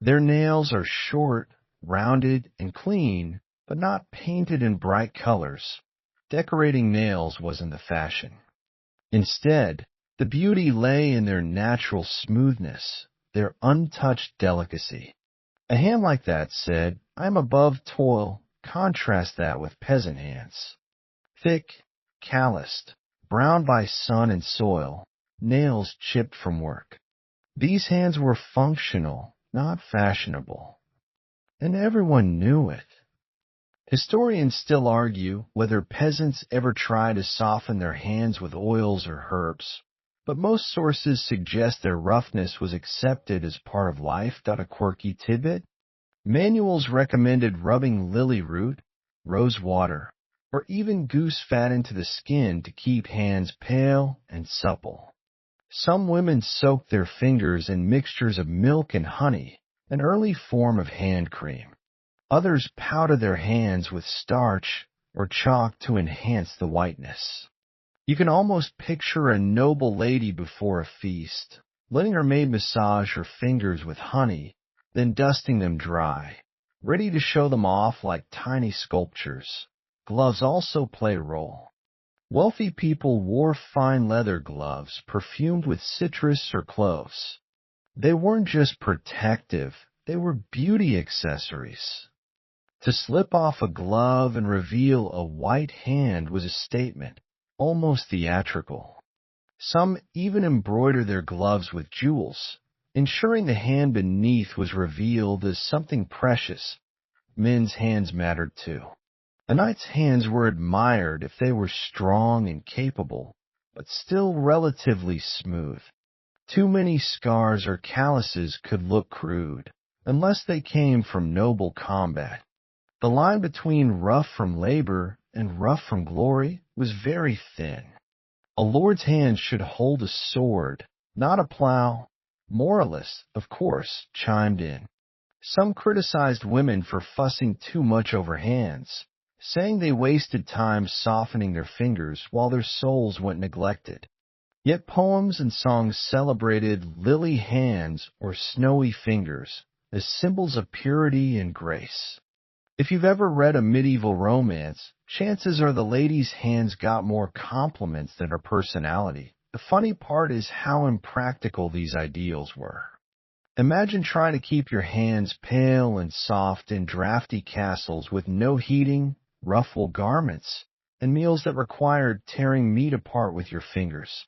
Their nails are short, rounded, and clean, but not painted in bright colors. Decorating nails wasn't the fashion. Instead, the beauty lay in their natural smoothness, their untouched delicacy. A hand like that said, "I'm above toil." Contrast that with peasant hands. Thick, calloused, browned by sun and soil, nails chipped from work. These hands were functional, not fashionable. And everyone knew it. Historians still argue whether peasants ever tried to soften their hands with oils or herbs, but most sources suggest their roughness was accepted as part of life. A quirky tidbit. Manuals recommended rubbing lily root, rose water, or even goose fat into the skin to keep hands pale and supple. Some women soaked their fingers in mixtures of milk and honey, an early form of hand cream. Others powdered their hands with starch or chalk to enhance the whiteness. You can almost picture a noble lady before a feast, letting her maid massage her fingers with honey, then dusting them dry, ready to show them off like tiny sculptures. Gloves also play a role. Wealthy people wore fine leather gloves perfumed with citrus or cloves. They weren't just protective, they were beauty accessories. To slip off a glove and reveal a white hand was a statement, almost theatrical. Some even embroidered their gloves with jewels, ensuring the hand beneath was revealed as something precious. Men's hands mattered too. A knight's hands were admired if they were strong and capable, but still relatively smooth. Too many scars or calluses could look crude, unless they came from noble combat. The line between rough from labor and rough from glory was very thin. A lord's hand should hold a sword, not a plow. Moralists, of course, chimed in. Some criticized women for fussing too much over hands, saying they wasted time softening their fingers while their souls went neglected. Yet poems and songs celebrated lily hands or snowy fingers as symbols of purity and grace. If you've ever read a medieval romance, chances are the lady's hands got more compliments than her personality. The funny part is how impractical these ideals were. Imagine trying to keep your hands pale and soft in drafty castles with no heating, rough wool garments, and meals that required tearing meat apart with your fingers.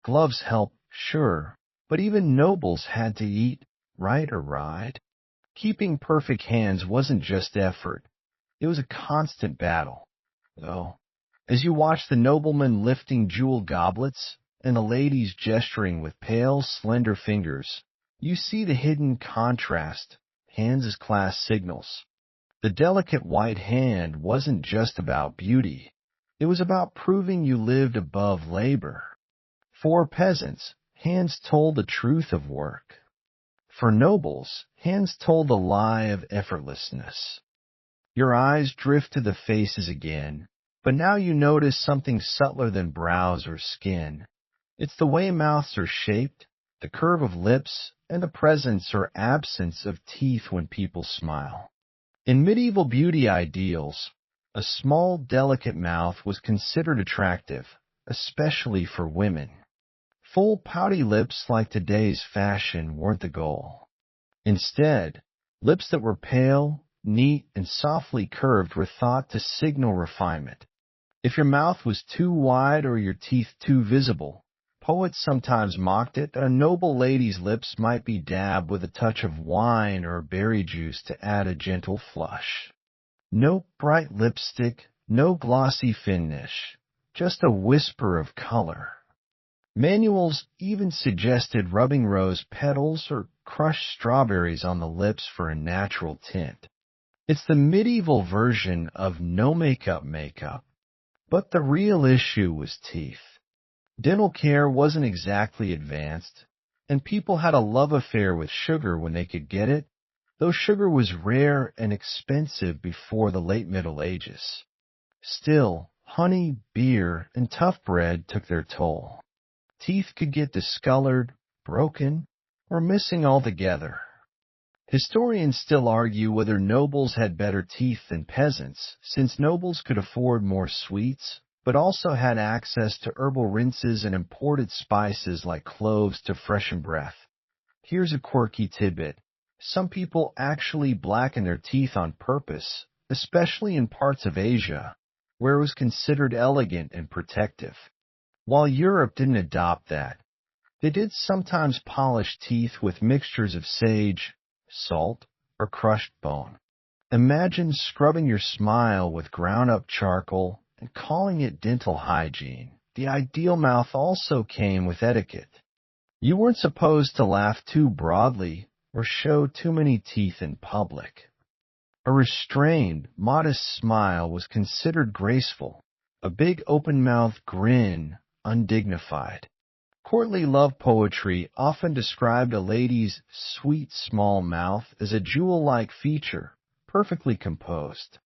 Gloves help, sure, but even nobles had to eat, write, or ride. Keeping perfect hands wasn't just effort. It was a constant battle. Though, as you watch the noblemen lifting jeweled goblets and the ladies gesturing with pale, slender fingers, you see the hidden contrast, hands as class signals. The delicate white hand wasn't just about beauty. It was about proving you lived above labor. For peasants, hands told the truth of work. For nobles, hands told the lie of effortlessness. Your eyes drift to the faces again, but now you notice something subtler than brows or skin. It's the way mouths are shaped, the curve of lips, and the presence or absence of teeth when people smile. In medieval beauty ideals, a small, delicate mouth was considered attractive, especially for women. Full, pouty lips like today's fashion weren't the goal. Instead, lips that were pale, neat, and softly curved were thought to signal refinement. If your mouth was too wide or your teeth too visible, poets sometimes mocked it that a noble lady's lips might be dabbed with a touch of wine or berry juice to add a gentle flush. No bright lipstick, no glossy finish, just a whisper of color. Manuals even suggested rubbing rose petals or crushed strawberries on the lips for a natural tint. It's the medieval version of no makeup makeup. But the real issue was teeth. Dental care wasn't exactly advanced, and people had a love affair with sugar when they could get it, though sugar was rare and expensive before the late Middle Ages. Still, honey, beer, and tough bread took their toll. Teeth could get discolored, broken, or missing altogether. Historians still argue whether nobles had better teeth than peasants, since nobles could afford more sweets, but also had access to herbal rinses and imported spices like cloves to freshen breath. Here's a quirky tidbit. Some people actually blacken their teeth on purpose, especially in parts of Asia, where it was considered elegant and protective. While Europe didn't adopt that, they did sometimes polish teeth with mixtures of sage, salt, or crushed bone. Imagine scrubbing your smile with ground-up charcoal and calling it dental hygiene. The ideal mouth also came with etiquette. You weren't supposed to laugh too broadly or show too many teeth in public. A restrained, modest smile was considered graceful, a big open-mouthed grin undignified. Courtly love poetry often described a lady's sweet small mouth as a jewel-like feature, perfectly composed.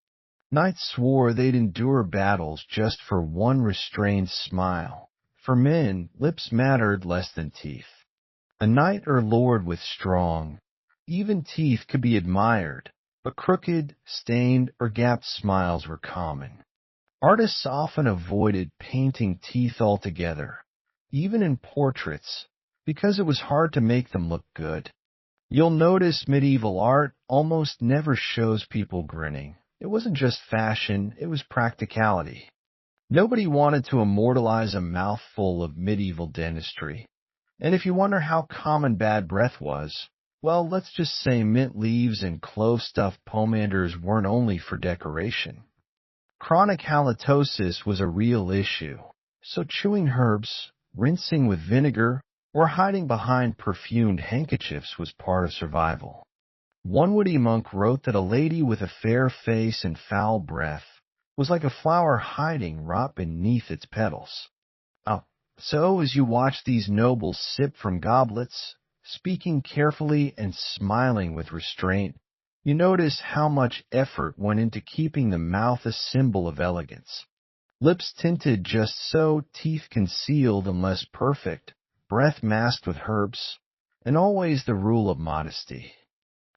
Knights swore they'd endure battles just for one restrained smile. For men, lips mattered less than teeth. A knight or lord with strong, even teeth could be admired, but crooked, stained, or gapped smiles were common. Artists often avoided painting teeth altogether, even in portraits, because it was hard to make them look good. You'll notice medieval art almost never shows people grinning. It wasn't just fashion, it was practicality. Nobody wanted to immortalize a mouthful of medieval dentistry. And if you wonder how common bad breath was, well, let's just say mint leaves and clove-stuffed pomanders weren't only for decoration. Chronic halitosis was a real issue, so chewing herbs, rinsing with vinegar, or hiding behind perfumed handkerchiefs was part of survival. One witty monk wrote that a lady with a fair face and foul breath was like a flower hiding rot beneath its petals. So as you watch these nobles sip from goblets, speaking carefully and smiling with restraint, you notice how much effort went into keeping the mouth a symbol of elegance. Lips tinted just so, teeth concealed unless perfect, breath masked with herbs, and always the rule of modesty.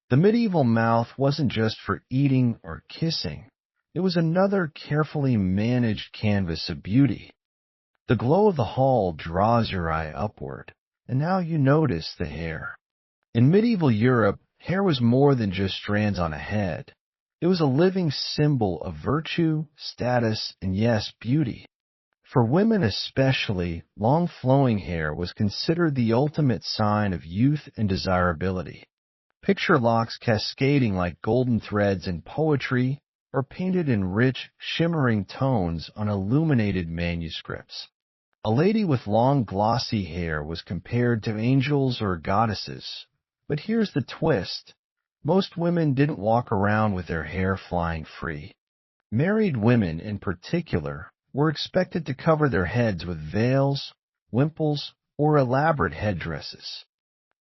The medieval mouth wasn't just for eating or kissing. It was another carefully managed canvas of beauty. The glow of the hall draws your eye upward, and now you notice the hair. In medieval Europe, hair was more than just strands on a head. It was a living symbol of virtue, status, and yes, beauty. For women especially, long flowing hair was considered the ultimate sign of youth and desirability. Picture locks cascading like golden threads in poetry or painted in rich, shimmering tones on illuminated manuscripts. A lady with long, glossy hair was compared to angels or goddesses. But here's the twist. Most women didn't walk around with their hair flying free. Married women, in particular, were expected to cover their heads with veils, wimples, or elaborate headdresses.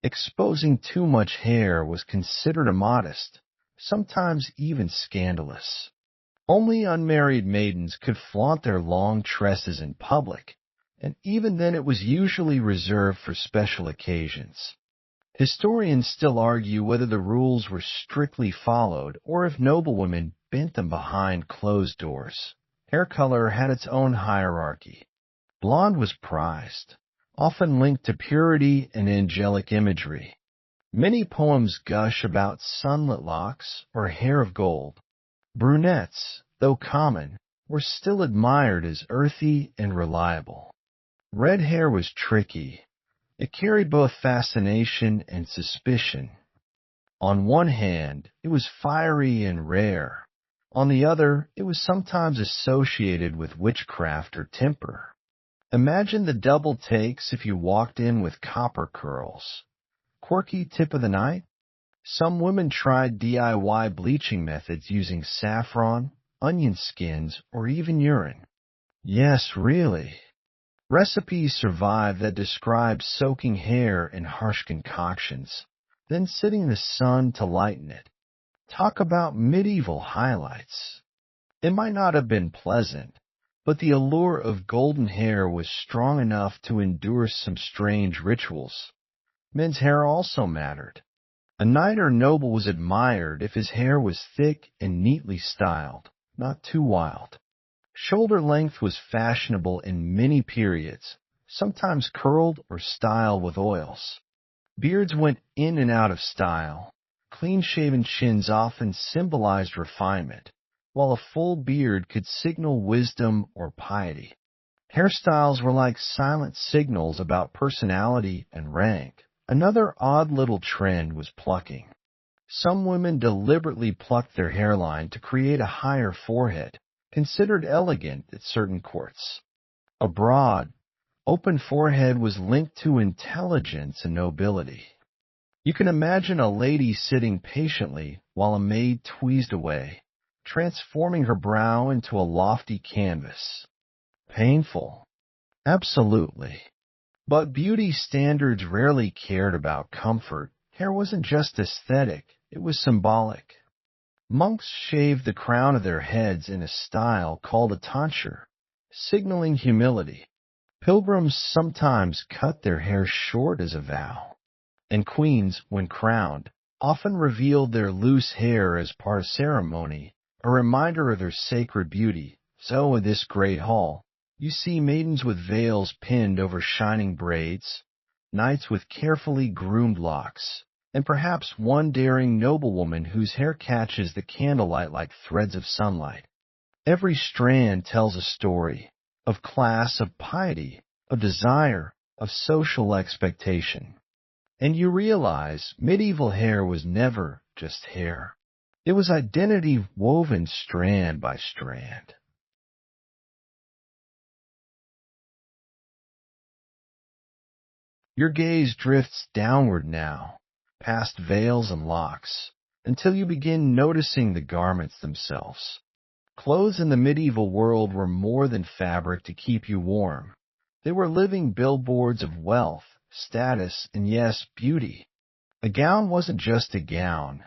Exposing too much hair was considered immodest, sometimes even scandalous. Only unmarried maidens could flaunt their long tresses in public, and even then it was usually reserved for special occasions. Historians still argue whether the rules were strictly followed or if noblewomen bent them behind closed doors. Hair color had its own hierarchy. Blonde was prized, often linked to purity and angelic imagery. Many poems gush about sunlit locks or hair of gold. Brunettes, though common, were still admired as earthy and reliable. Red hair was tricky. It carried both fascination and suspicion. On one hand, it was fiery and rare. On the other, it was sometimes associated with witchcraft or temper. Imagine the double takes if you walked in with copper curls. Quirky tip of the night? Some women tried DIY bleaching methods using saffron, onion skins, or even urine. Yes, really. Recipes survive that describe soaking hair in harsh concoctions, then sitting in the sun to lighten it. Talk about medieval highlights. It might not have been pleasant, but the allure of golden hair was strong enough to endure some strange rituals. Men's hair also mattered. A knight or noble was admired if his hair was thick and neatly styled, not too wild. Shoulder length was fashionable in many periods, sometimes curled or styled with oils. Beards went in and out of style. Clean-shaven chins often symbolized refinement, while a full beard could signal wisdom or piety. Hairstyles were like silent signals about personality and rank. Another odd little trend was plucking. Some women deliberately plucked their hairline to create a higher forehead, considered elegant at certain courts. A broad, open forehead was linked to intelligence and nobility. You can imagine a lady sitting patiently while a maid tweezed away, transforming her brow into a lofty canvas. Painful. Absolutely. But beauty standards rarely cared about comfort. Hair wasn't just aesthetic, it was symbolic. Monks shaved the crown of their heads in a style called a tonsure, signaling humility. Pilgrims sometimes cut their hair short as a vow, and queens, when crowned, often revealed their loose hair as part of ceremony, a reminder of their sacred beauty. So in this great hall, you see maidens with veils pinned over shining braids, knights with carefully groomed locks, and perhaps one daring noblewoman whose hair catches the candlelight like threads of sunlight. Every strand tells a story of class, of piety, of desire, of social expectation. And you realize medieval hair was never just hair. It was identity woven strand by strand. Your gaze drifts downward now, past veils and locks, until you begin noticing the garments themselves. Clothes in the medieval world were more than fabric to keep you warm. They were living billboards of wealth, status, and yes, beauty. A gown wasn't just a gown.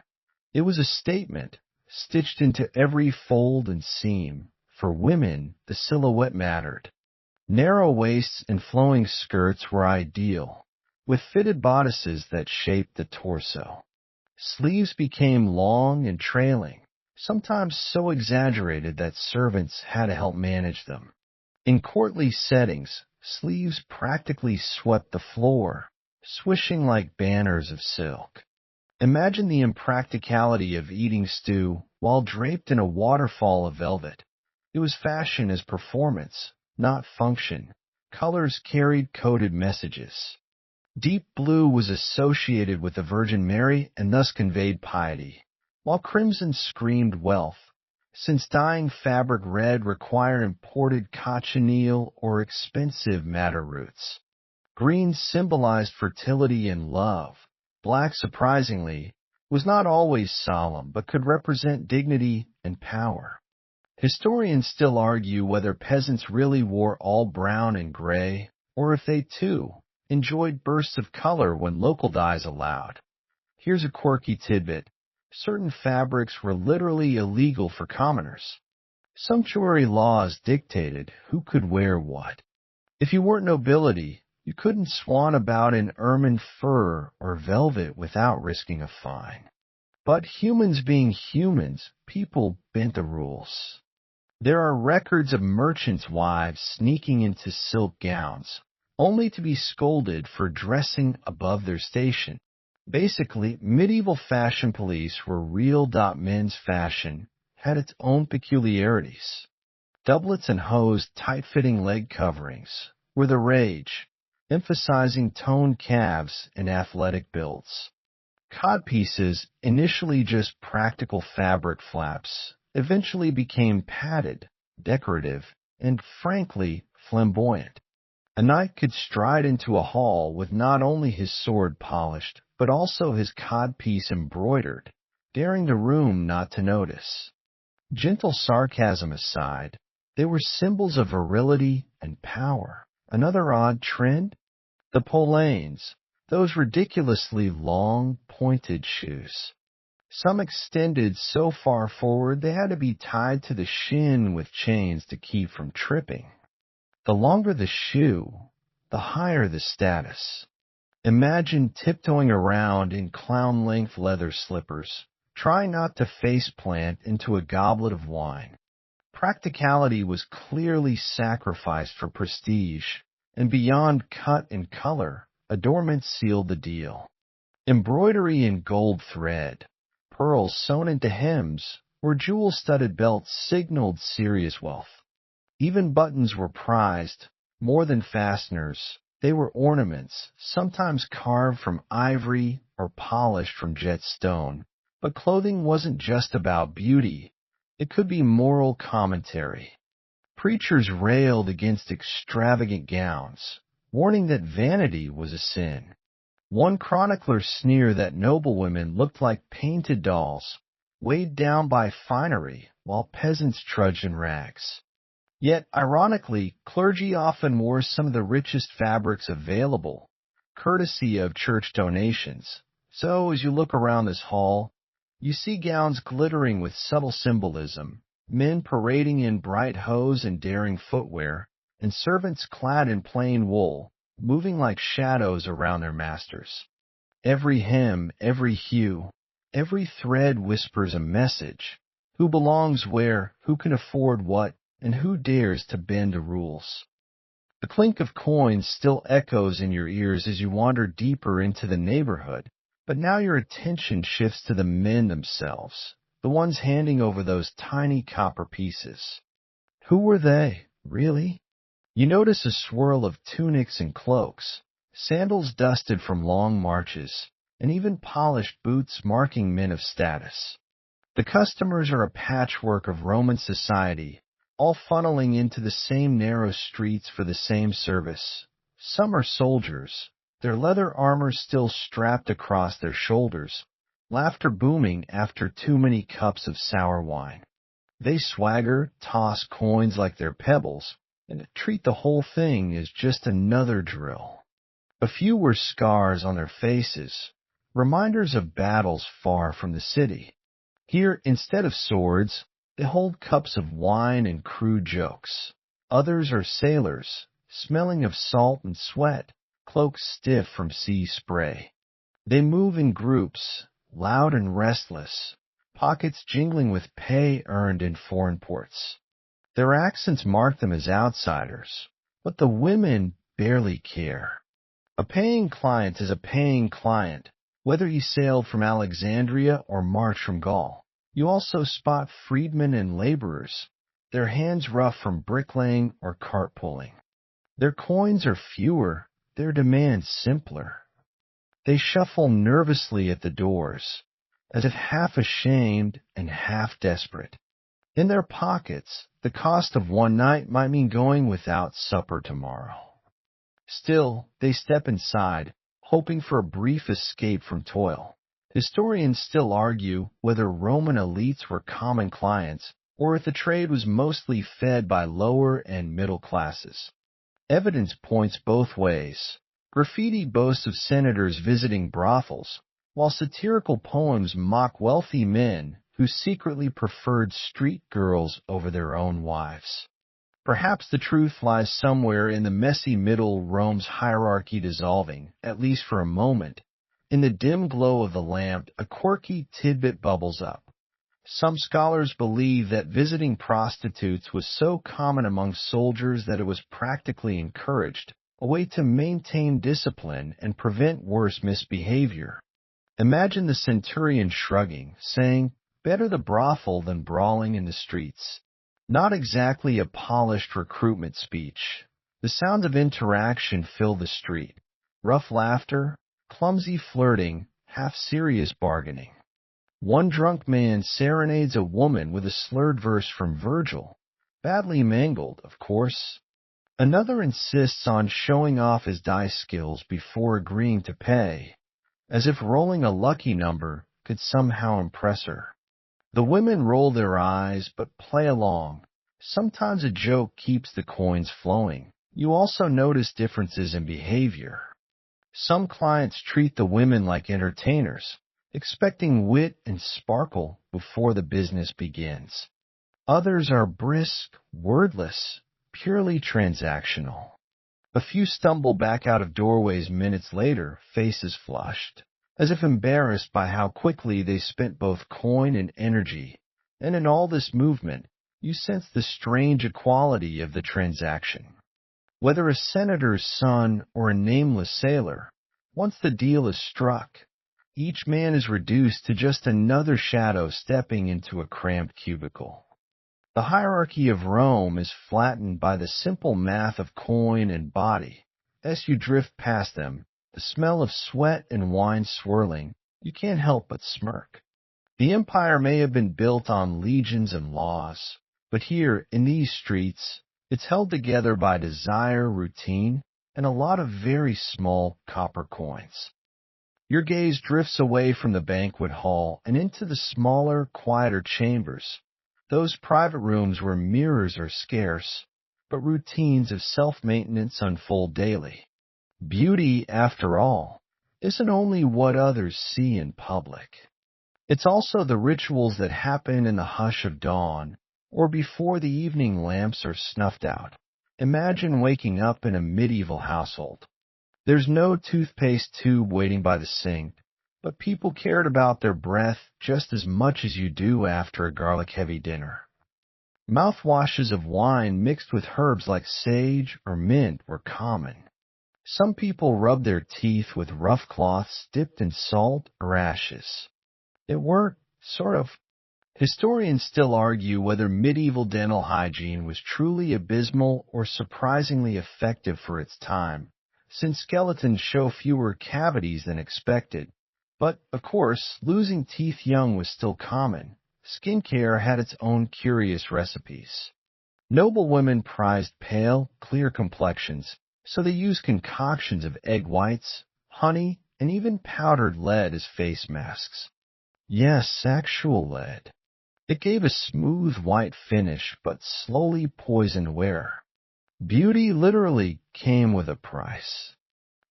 It was a statement, stitched into every fold and seam. For women, the silhouette mattered. Narrow waists and flowing skirts were ideal, with fitted bodices that shaped the torso. Sleeves became long and trailing, sometimes so exaggerated that servants had to help manage them. In courtly settings, sleeves practically swept the floor, swishing like banners of silk. Imagine the impracticality of eating stew while draped in a waterfall of velvet. It was fashion as performance, not function. Colors carried coded messages. Deep blue was associated with the Virgin Mary and thus conveyed piety, while crimson screamed wealth, since dyeing fabric red required imported cochineal or expensive madder roots. Green symbolized fertility and love. Black, surprisingly, was not always solemn, but could represent dignity and power. Historians still argue whether peasants really wore all brown and gray, or if they, too, enjoyed bursts of color when local dyes allowed. Here's a quirky tidbit. Certain fabrics were literally illegal for commoners. Sumptuary laws dictated who could wear what. If you weren't nobility, you couldn't swan about in ermine fur or velvet without risking a fine. But humans being humans, people bent the rules. There are records of merchants' wives sneaking into silk gowns, only to be scolded for dressing above their station. Basically, medieval fashion police were real. Men's fashion had its own peculiarities. Doublets and hosed, tight-fitting leg coverings were the rage, emphasizing toned calves and athletic builds. Codpieces, initially just practical fabric flaps, eventually became padded, decorative, and frankly flamboyant. A knight could stride into a hall with not only his sword polished, but also his codpiece embroidered, daring the room not to notice. Gentle sarcasm aside, they were symbols of virility and power. Another odd trend? The polanes, those ridiculously long, pointed shoes. Some extended so far forward they had to be tied to the shin with chains to keep from tripping. The longer the shoe, the higher the status. Imagine tiptoeing around in clown-length leather slippers, trying not to face-plant into a goblet of wine. Practicality was clearly sacrificed for prestige, and beyond cut and color, adornment sealed the deal. Embroidery in gold thread, pearls sewn into hems, or jewel-studded belts signaled serious wealth. Even buttons were prized, more than fasteners. They were ornaments, sometimes carved from ivory or polished from jet stone. But clothing wasn't just about beauty. It could be moral commentary. Preachers railed against extravagant gowns, warning that vanity was a sin. One chronicler sneered that noblewomen looked like painted dolls, weighed down by finery, while peasants trudged in rags. Yet, ironically, clergy often wore some of the richest fabrics available, courtesy of church donations. So, as you look around this hall, you see gowns glittering with subtle symbolism, men parading in bright hose and daring footwear, and servants clad in plain wool, moving like shadows around their masters. Every hem, every hue, every thread whispers a message. Who belongs where, who can afford what, and who dares to bend the rules? The clink of coins still echoes in your ears as you wander deeper into the neighborhood, but now your attention shifts to the men themselves, the ones handing over those tiny copper pieces. Who were they, really? You notice a swirl of tunics and cloaks, sandals dusted from long marches, and even polished boots marking men of status. The customers are a patchwork of Roman society, all funneling into the same narrow streets for the same service. Some are soldiers, their leather armor still strapped across their shoulders, laughter booming after too many cups of sour wine. They swagger, toss coins like they're pebbles, and treat the whole thing as just another drill. A few were scars on their faces, reminders of battles far from the city. Here, instead of swords, they hold cups of wine and crude jokes. Others are sailors, smelling of salt and sweat, cloaks stiff from sea spray. They move in groups, loud and restless, pockets jingling with pay earned in foreign ports. Their accents mark them as outsiders, but the women barely care. A paying client is a paying client, whether you sailed from Alexandria or marched from Gaul. You also spot freedmen and laborers, their hands rough from bricklaying or cart pulling. Their coins are fewer, their demands simpler. They shuffle nervously at the doors, as if half ashamed and half desperate. In their pockets, the cost of one night might mean going without supper tomorrow. Still, they step inside, hoping for a brief escape from toil. Historians still argue whether Roman elites were common clients or if the trade was mostly fed by lower and middle classes. Evidence points both ways. Graffiti boasts of senators visiting brothels, while satirical poems mock wealthy men who secretly preferred street girls over their own wives. Perhaps the truth lies somewhere in the messy middle, Rome's hierarchy dissolving, at least for a moment. In the dim glow of the lamp, a quirky tidbit bubbles up. Some scholars believe that visiting prostitutes was so common among soldiers that it was practically encouraged, a way to maintain discipline and prevent worse misbehavior. Imagine the centurion shrugging, saying, "Better the brothel than brawling in the streets." Not exactly a polished recruitment speech. The sounds of interaction fill the street. Rough laughter, clumsy flirting, half-serious bargaining. One drunk man serenades a woman with a slurred verse from Virgil, badly mangled, of course. Another insists on showing off his dice skills before agreeing to pay. as if rolling a lucky number could somehow impress her. The women roll their eyes but play along. Sometimes a joke keeps the coins flowing. You also notice differences in behavior. Some clients treat the women like entertainers, expecting wit and sparkle before the business begins. Others are brisk, wordless, purely transactional. A few stumble back out of doorways minutes later, faces flushed, as if embarrassed by how quickly they spent both coin and energy. And in all this movement, you sense the strange equality of the transaction. Whether a senator's son or a nameless sailor, once the deal is struck, each man is reduced to just another shadow stepping into a cramped cubicle. The hierarchy of Rome is flattened by the simple math of coin and body. As you drift past them, the smell of sweat and wine swirling, you can't help but smirk. The empire may have been built on legions and laws, but here, in these streets, it's held together by desire, routine, and a lot of very small copper coins. Your gaze drifts away from the banquet hall and into the smaller, quieter chambers. Those private rooms where mirrors are scarce, but routines of self-maintenance unfold daily. Beauty, after all, isn't only what others see in public. It's also the rituals that happen in the hush of dawn, or before the evening lamps are snuffed out. Imagine waking up in a medieval household. There's no toothpaste tube waiting by the sink, but people cared about their breath just as much as you do after a garlic-heavy dinner. Mouthwashes of wine mixed with herbs like sage or mint were common. Some people rubbed their teeth with rough cloths dipped in salt or ashes. It worked, sort of. Historians still argue whether medieval dental hygiene was truly abysmal or surprisingly effective for its time, since skeletons show fewer cavities than expected. But, of course, losing teeth young was still common. Skincare had its own curious recipes. Noble women prized pale, clear complexions, so they used concoctions of egg whites, honey, and even powdered lead as face masks. Yes, actual lead. It gave a smooth white finish, but slowly poisoned wearer. Beauty literally came with a price.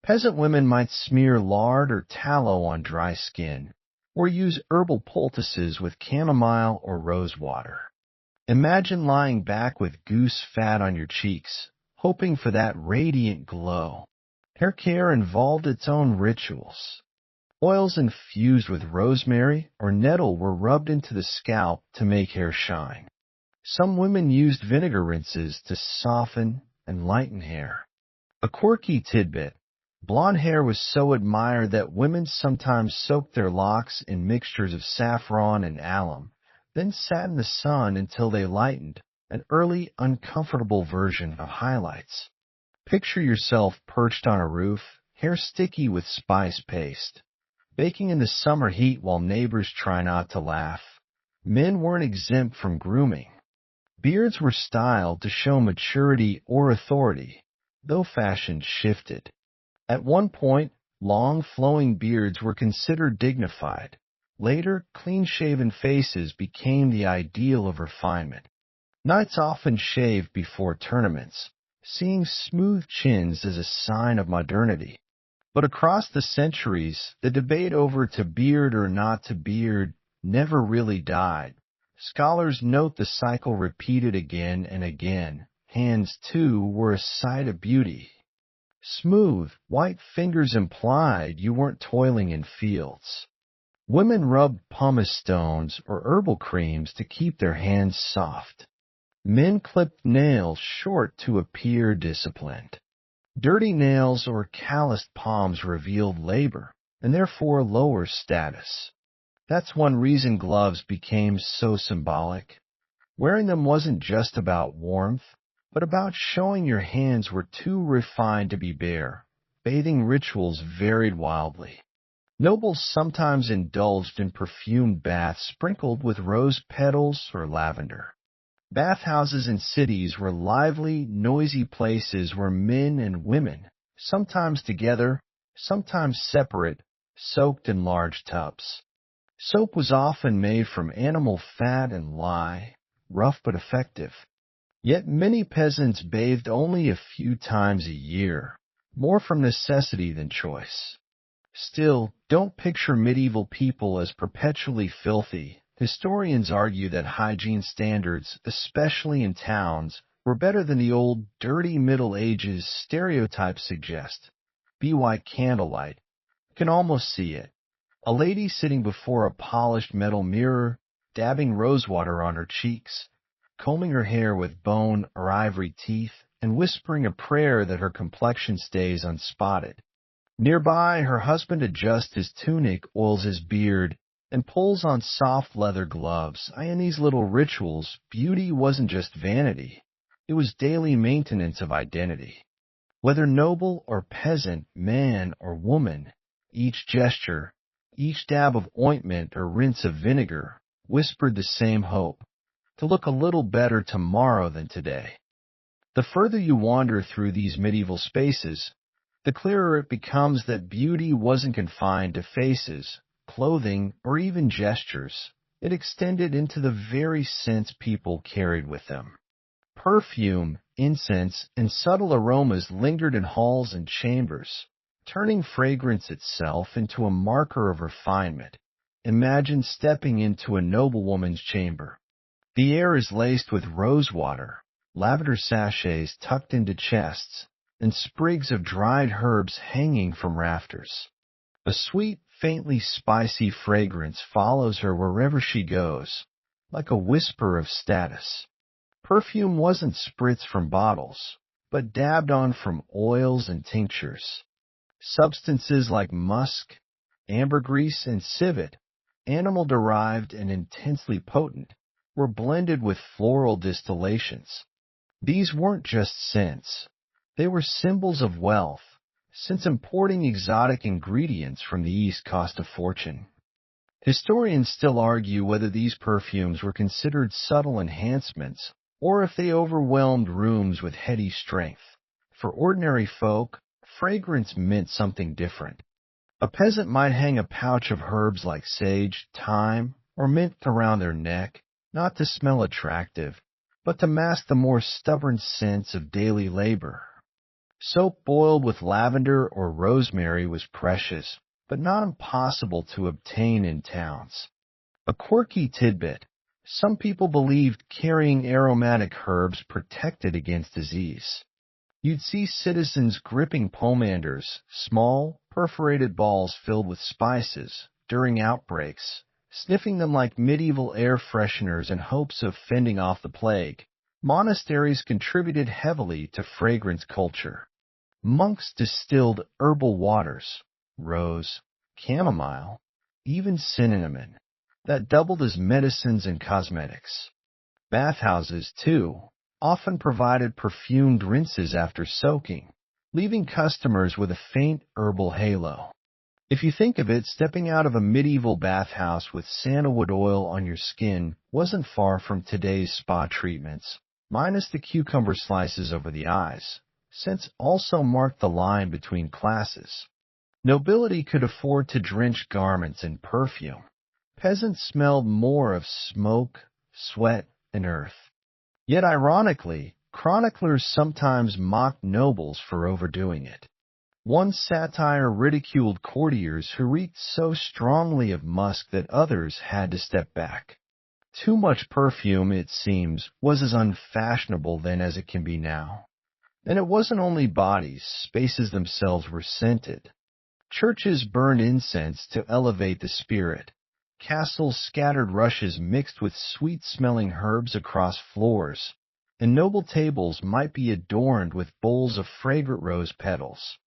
Peasant women might smear lard or tallow on dry skin, or use herbal poultices with chamomile or rose water. Imagine lying back with goose fat on your cheeks, hoping for that radiant glow. Hair care involved its own rituals. Oils infused with rosemary or nettle were rubbed into the scalp to make hair shine. Some women used vinegar rinses to soften and lighten hair. A quirky tidbit: blonde hair was so admired that women sometimes soaked their locks in mixtures of saffron and alum, then sat in the sun until they lightened, an early, uncomfortable version of highlights. Picture yourself perched on a roof, hair sticky with spice paste, baking in the summer heat while neighbors try not to laugh. Men weren't exempt from grooming. Beards were styled to show maturity or authority, though fashion shifted. At one point, long, flowing beards were considered dignified. Later, clean-shaven faces became the ideal of refinement. Knights often shaved before tournaments, seeing smooth chins as a sign of modernity. But across the centuries, the debate over to beard or not to beard never really died. Scholars note the cycle repeated again and again. Hands, too, were a sight of beauty. Smooth, white fingers implied you weren't toiling in fields. Women rubbed pumice stones or herbal creams to keep their hands soft. Men clipped nails short to appear disciplined. Dirty nails or calloused palms revealed labor, and therefore lower status. That's one reason gloves became so symbolic. Wearing them wasn't just about warmth, but about showing your hands were too refined to be bare. Bathing rituals varied wildly. Nobles sometimes indulged in perfumed baths sprinkled with rose petals or lavender. Bathhouses in cities were lively, noisy places where men and women, sometimes together, sometimes separate, soaked in large tubs. Soap was often made from animal fat and lye, rough but effective. Yet many peasants bathed only a few times a year, more from necessity than choice. Still, don't picture medieval people as perpetually filthy. Historians argue that hygiene standards, especially in towns, were better than the old, dirty Middle Ages stereotypes suggest. Be white candlelight. You can almost see it. A lady sitting before a polished metal mirror, dabbing rosewater on her cheeks, combing her hair with bone or ivory teeth, and whispering a prayer that her complexion stays unspotted. Nearby, her husband adjusts his tunic, oils his beard, and pulls on soft leather gloves. In these little rituals, beauty wasn't just vanity. It was daily maintenance of identity. Whether noble or peasant, man or woman, each gesture, each dab of ointment or rinse of vinegar whispered the same hope, to look a little better tomorrow than today. The further you wander through these medieval spaces, the clearer it becomes that beauty wasn't confined to faces, clothing, or even gestures. It extended into the very scents people carried with them. Perfume, incense, and subtle aromas lingered in halls and chambers, turning fragrance itself into a marker of refinement. Imagine stepping into a noblewoman's chamber. The air is laced with rosewater, lavender sachets tucked into chests, and sprigs of dried herbs hanging from rafters. A sweet, faintly spicy fragrance follows her wherever she goes, like a whisper of status. Perfume wasn't spritzed from bottles, but dabbed on from oils and tinctures. Substances like musk, ambergris, and civet, animal-derived and intensely potent, were blended with floral distillations. These weren't just scents. They were symbols of wealth, since importing exotic ingredients from the East cost a fortune. Historians still argue whether these perfumes were considered subtle enhancements or if they overwhelmed rooms with heady strength. For ordinary folk, fragrance meant something different. A peasant might hang a pouch of herbs like sage, thyme, or mint around their neck, not to smell attractive, but to mask the more stubborn sense of daily labor. Soap boiled with lavender or rosemary was precious, but not impossible to obtain in towns. A quirky tidbit: some people believed carrying aromatic herbs protected against disease. You'd see citizens gripping pomanders, small, perforated balls filled with spices, during outbreaks, sniffing them like medieval air fresheners in hopes of fending off the plague. Monasteries contributed heavily to fragrance culture. Monks distilled herbal waters, rose, chamomile, even cinnamon, that doubled as medicines and cosmetics. Bathhouses, too, often provided perfumed rinses after soaking, leaving customers with a faint herbal halo. If you think of it, stepping out of a medieval bathhouse with sandalwood oil on your skin wasn't far from today's spa treatments, minus the cucumber slices over the eyes. Scents also marked the line between classes. Nobility could afford to drench garments in perfume. Peasants smelled more of smoke, sweat, and earth. Yet ironically, chroniclers sometimes mocked nobles for overdoing it. One satire ridiculed courtiers who reeked so strongly of musk that others had to step back. Too much perfume, it seems, was as unfashionable then as it can be now. And it wasn't only bodies, spaces themselves were scented. Churches burned incense to elevate the spirit. Castles scattered rushes mixed with sweet-smelling herbs across floors, and noble tables might be adorned with bowls of fragrant rose petals.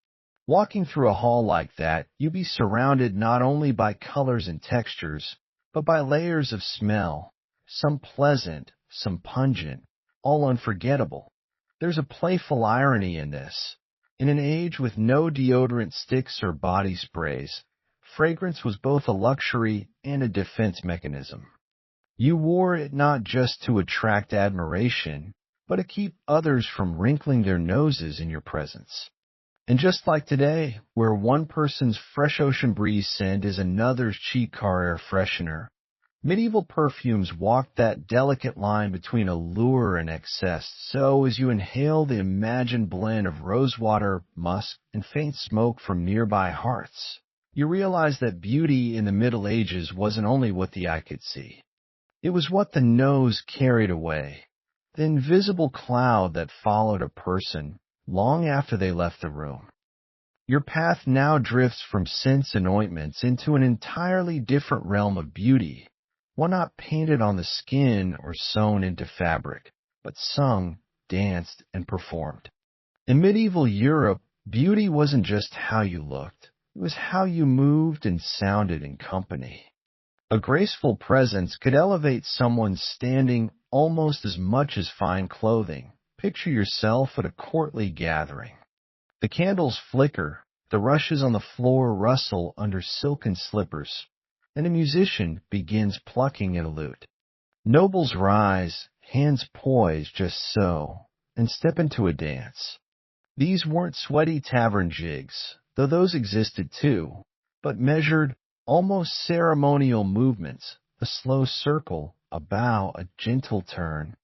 Walking through a hall like that, you'd be surrounded not only by colors and textures, but by layers of smell, some pleasant, some pungent, all unforgettable. There's a playful irony in this. In an age with no deodorant sticks or body sprays, fragrance was both a luxury and a defense mechanism. You wore it not just to attract admiration, but to keep others from wrinkling their noses in your presence. And just like today, where one person's fresh ocean breeze scent is another's cheap car air freshener, medieval perfumes walked that delicate line between allure and excess. So as you inhale the imagined blend of rosewater, musk, and faint smoke from nearby hearths, you realize that beauty in the Middle Ages wasn't only what the eye could see. It was what the nose carried away, the invisible cloud that followed a person long after they left the room. Your path now drifts from scents and ointments into an entirely different realm of beauty, one not painted on the skin or sewn into fabric, but sung, danced, and performed. In medieval Europe, beauty wasn't just how you looked. It was how you moved and sounded in company. A graceful presence could elevate someone's standing almost as much as fine clothing. Picture yourself at a courtly gathering. The candles flicker, the rushes on the floor rustle under silken slippers, and a musician begins plucking at a lute. Nobles rise, hands poised just so, and step into a dance. These weren't sweaty tavern jigs, though those existed too, but measured, almost ceremonial movements, a slow circle, a bow, a gentle turn.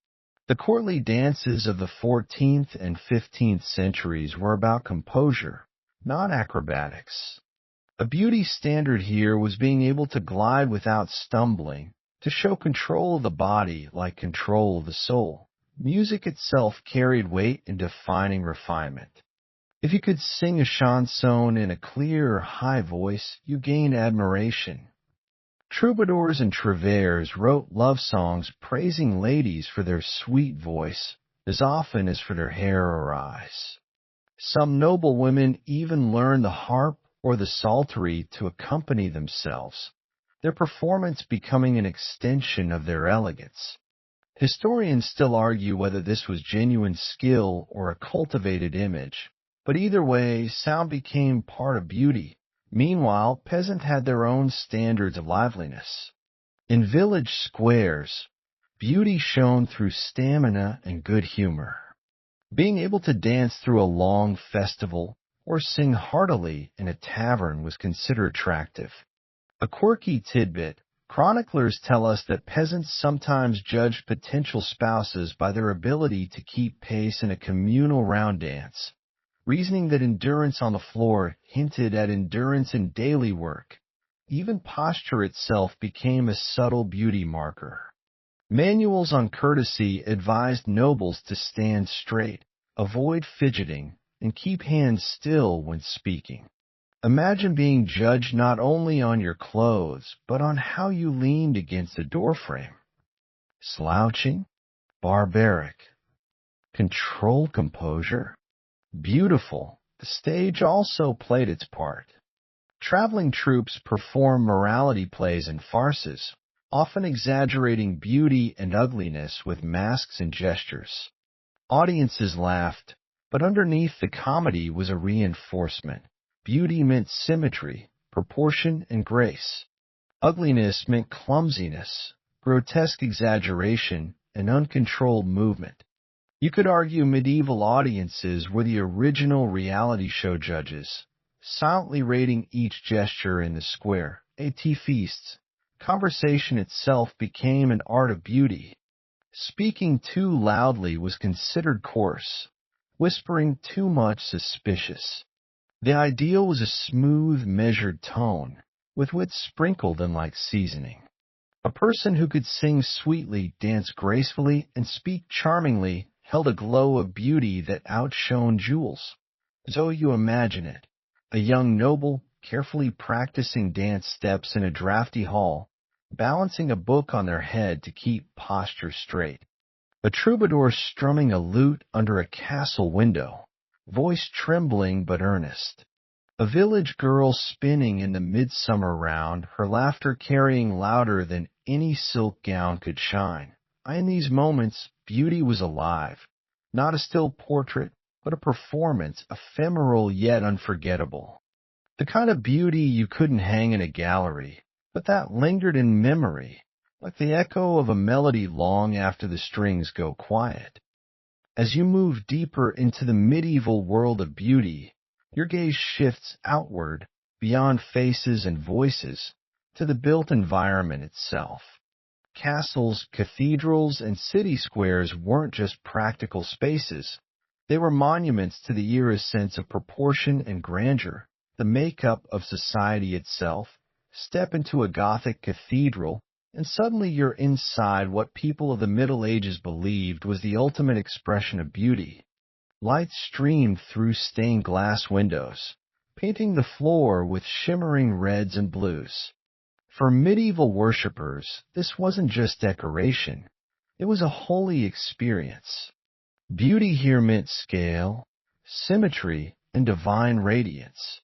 The courtly dances of the 14th and 15th centuries were about composure, not acrobatics. A beauty standard here was being able to glide without stumbling, to show control of the body like control of the soul. Music itself carried weight in defining refinement. If you could sing a chanson in a clear, high voice, you gained admiration. Troubadours and trouvères wrote love songs praising ladies for their sweet voice as often as for their hair or eyes. Some noble women even learned the harp or the psaltery to accompany themselves, their performance becoming an extension of their elegance. Historians still argue whether this was genuine skill or a cultivated image, but either way, sound became part of beauty. Meanwhile, peasants had their own standards of liveliness. In village squares, beauty shone through stamina and good humor. Being able to dance through a long festival or sing heartily in a tavern was considered attractive. A quirky tidbit, chroniclers tell us that peasants sometimes judged potential spouses by their ability to keep pace in a communal round dance, reasoning that endurance on the floor hinted at endurance in daily work. Even posture itself became a subtle beauty marker. Manuals on courtesy advised nobles to stand straight, avoid fidgeting, and keep hands still when speaking. Imagine being judged not only on your clothes, but on how you leaned against a doorframe. Slouching? Barbaric. Controlled composure? Beautiful. The stage also played its part. Traveling troupes performed morality plays and farces, often exaggerating beauty and ugliness with masks and gestures. Audiences laughed, but underneath the comedy was a reinforcement. Beauty meant symmetry, proportion, and grace. Ugliness meant clumsiness, grotesque exaggeration, and uncontrolled movement. You could argue medieval audiences were the original reality show judges, silently rating each gesture in the square. At feasts, conversation itself became an art of beauty. Speaking too loudly was considered coarse, whispering too much suspicious. The ideal was a smooth, measured tone, with wit sprinkled in like seasoning. A person who could sing sweetly, dance gracefully, and speak charmingly held a glow of beauty that outshone jewels. So you imagine it, a young noble carefully practicing dance steps in a drafty hall, balancing a book on their head to keep posture straight. A troubadour strumming a lute under a castle window, voice trembling but earnest. A village girl spinning in the midsummer round, her laughter carrying louder than any silk gown could shine. In these moments, beauty was alive, not a still portrait, but a performance, ephemeral yet unforgettable. The kind of beauty you couldn't hang in a gallery, but that lingered in memory, like the echo of a melody long after the strings go quiet. As you move deeper into the medieval world of beauty, Your gaze shifts outward, beyond faces and voices, to the built environment itself. Castles, cathedrals, and city squares weren't just practical spaces. They were monuments to the era's sense of proportion and grandeur, the makeup of society itself. Step into a Gothic cathedral, and suddenly you're inside what people of the Middle Ages believed was the ultimate expression of beauty. Light streamed through stained glass windows, painting the floor with shimmering reds and blues. For medieval worshippers, this wasn't just decoration. It was a holy experience. Beauty here meant scale, symmetry, and divine radiance.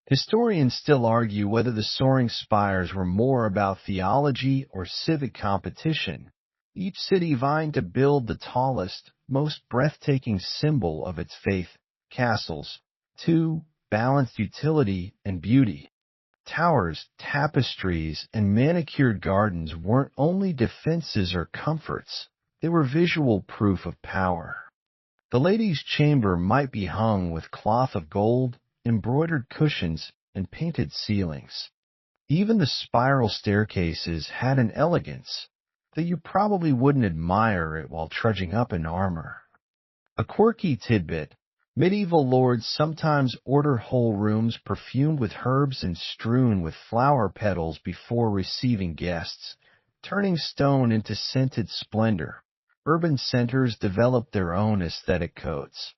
Historians still argue whether the soaring spires were more about theology or civic competition, each city vying to build the tallest, most breathtaking symbol of its faith, castles. 2. Balanced utility and beauty. Towers, tapestries, and manicured gardens weren't only defenses or comforts, they were visual proof of power. The lady's chamber might be hung with cloth of gold, embroidered cushions, and painted ceilings. Even the spiral staircases had an elegance that you probably wouldn't admire it while trudging up in armor. A quirky tidbit: medieval lords sometimes ordered whole rooms perfumed with herbs and strewn with flower petals before receiving guests, turning stone into scented splendor. Urban centers developed their own aesthetic codes.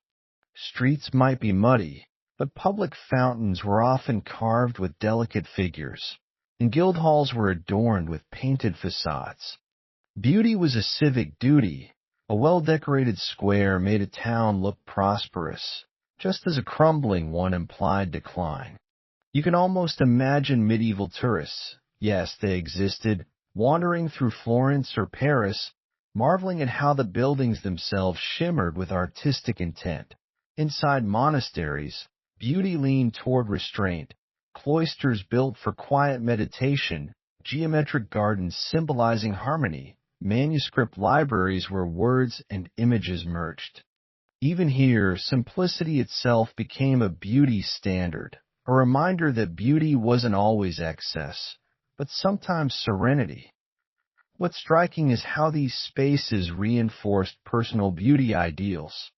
Streets might be muddy, but public fountains were often carved with delicate figures, and guild halls were adorned with painted facades. Beauty was a civic duty. A well-decorated square made a town look prosperous, just as a crumbling one implied decline. You can almost imagine medieval tourists, yes, they existed, wandering through Florence or Paris, marveling at how the buildings themselves shimmered with artistic intent. Inside monasteries, beauty leaned toward restraint, cloisters built for quiet meditation, geometric gardens symbolizing harmony, manuscript libraries where words and images merged. Even here, simplicity itself became a beauty standard, a reminder that beauty wasn't always excess, but sometimes serenity. What's striking is how these spaces reinforced personal beauty ideals.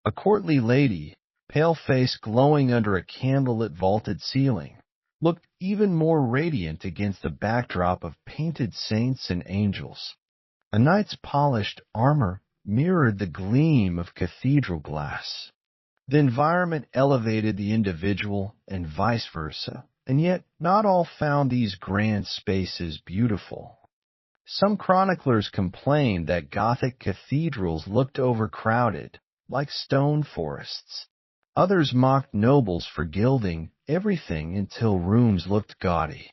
A courtly lady, pale face glowing under a candlelit vaulted ceiling, looked even more radiant against a backdrop of painted saints and angels. A knight's polished armor mirrored the gleam of cathedral glass. The environment elevated the individual and vice versa, and yet not all found these grand spaces beautiful. Some chroniclers complained that Gothic cathedrals looked overcrowded, like stone forests. Others mocked nobles for gilding everything until rooms looked gaudy.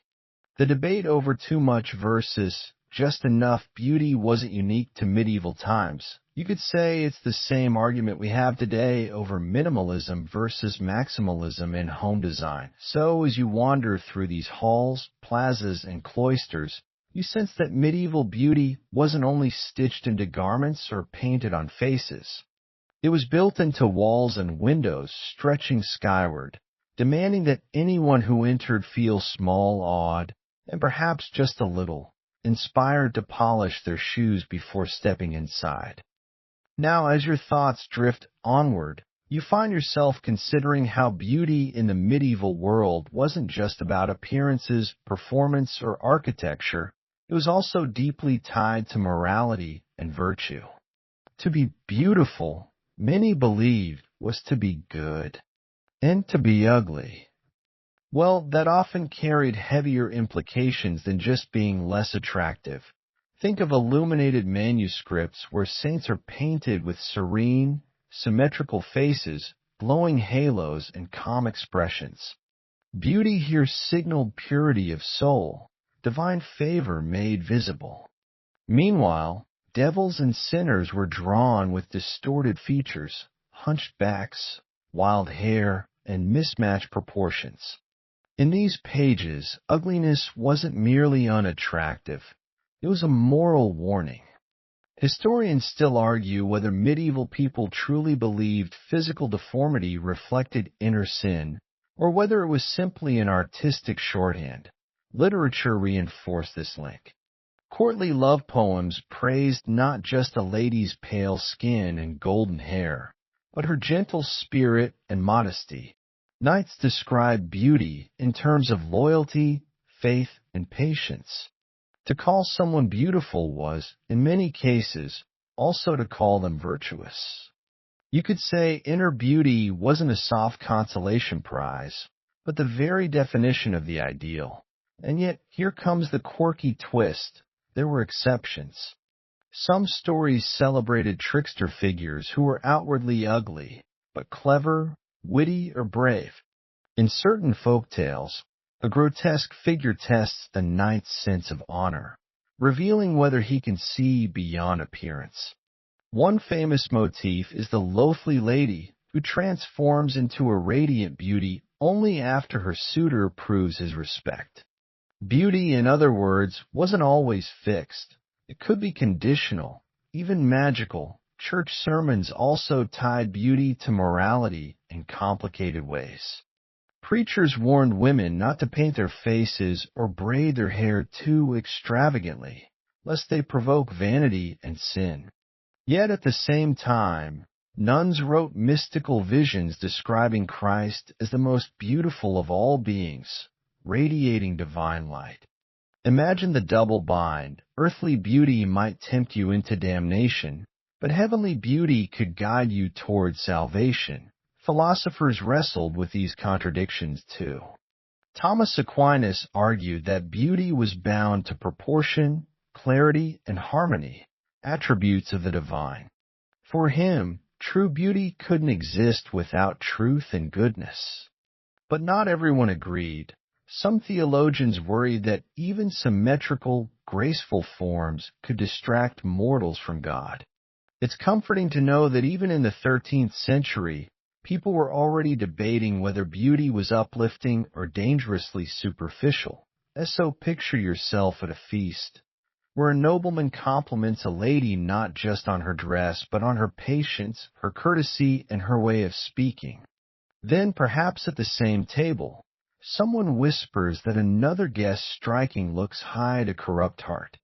The debate over too much versus just enough beauty wasn't unique to medieval times. You could say it's the same argument we have today over minimalism versus maximalism in home design. So as you wander through these halls, plazas, and cloisters, you sense that medieval beauty wasn't only stitched into garments or painted on faces. It was built into walls and windows stretching skyward, demanding that anyone who entered feel small, awed, and perhaps just a little inspired to polish their shoes before stepping inside. Now, as your thoughts drift onward, you find yourself considering how beauty in the medieval world wasn't just about appearances, performance, or architecture. It was also deeply tied to morality and virtue. To be beautiful, many believed, was to be good, and to be ugly, well, that often carried heavier implications than just being less attractive. Think of illuminated manuscripts where saints are painted with serene, symmetrical faces, glowing halos, and calm expressions. Beauty here signaled purity of soul, divine favor made visible. Meanwhile, devils and sinners were drawn with distorted features, hunched backs, wild hair, and mismatched proportions. In these pages, ugliness wasn't merely unattractive. It was a moral warning. Historians still argue whether medieval people truly believed physical deformity reflected inner sin, or whether it was simply an artistic shorthand. Literature reinforced this link. Courtly love poems praised not just a lady's pale skin and golden hair, but her gentle spirit and modesty. Knights described beauty in terms of loyalty, faith, and patience. To call someone beautiful was, in many cases, also to call them virtuous. You could say inner beauty wasn't a soft consolation prize, but the very definition of the ideal. And yet, here comes the quirky twist. There were exceptions. Some stories celebrated trickster figures who were outwardly ugly, but clever, witty, or brave. In certain folk tales, a grotesque figure tests a knight's sense of honor, revealing whether he can see beyond appearance. One famous motif is the loathly lady who transforms into a radiant beauty only after her suitor proves his respect. Beauty, in other words, wasn't always fixed. It could be conditional, even magical. Church sermons also tied beauty to morality in complicated ways. Preachers warned women not to paint their faces or braid their hair too extravagantly, lest they provoke vanity and sin. Yet at the same time, nuns wrote mystical visions describing Christ as the most beautiful of all beings, radiating divine light. Imagine the double bind. Earthly beauty might tempt you into damnation, but heavenly beauty could guide you toward salvation. Philosophers wrestled with these contradictions too. Thomas Aquinas argued that beauty was bound to proportion, clarity, and harmony, attributes of the divine. For him, true beauty couldn't exist without truth and goodness. But not everyone agreed. Some theologians worried that even symmetrical, graceful forms could distract mortals from God. It's comforting to know that even in the 13th century, people were already debating whether beauty was uplifting or dangerously superficial. So picture yourself at a feast, where a nobleman compliments a lady not just on her dress, but on her patience, her courtesy, and her way of speaking. Then, perhaps at the same table, someone whispers that another guest's striking looks hide a corrupt heart.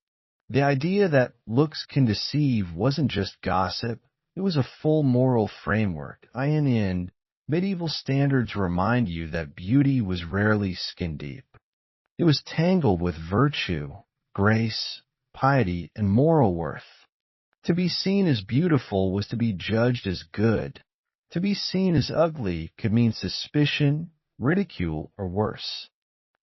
The idea that looks can deceive wasn't just gossip, it was a full moral framework. In the end, medieval standards remind you that beauty was rarely skin deep. It was tangled with virtue, grace, piety, and moral worth. To be seen as beautiful was to be judged as good. To be seen as ugly could mean suspicion, ridicule, or worse.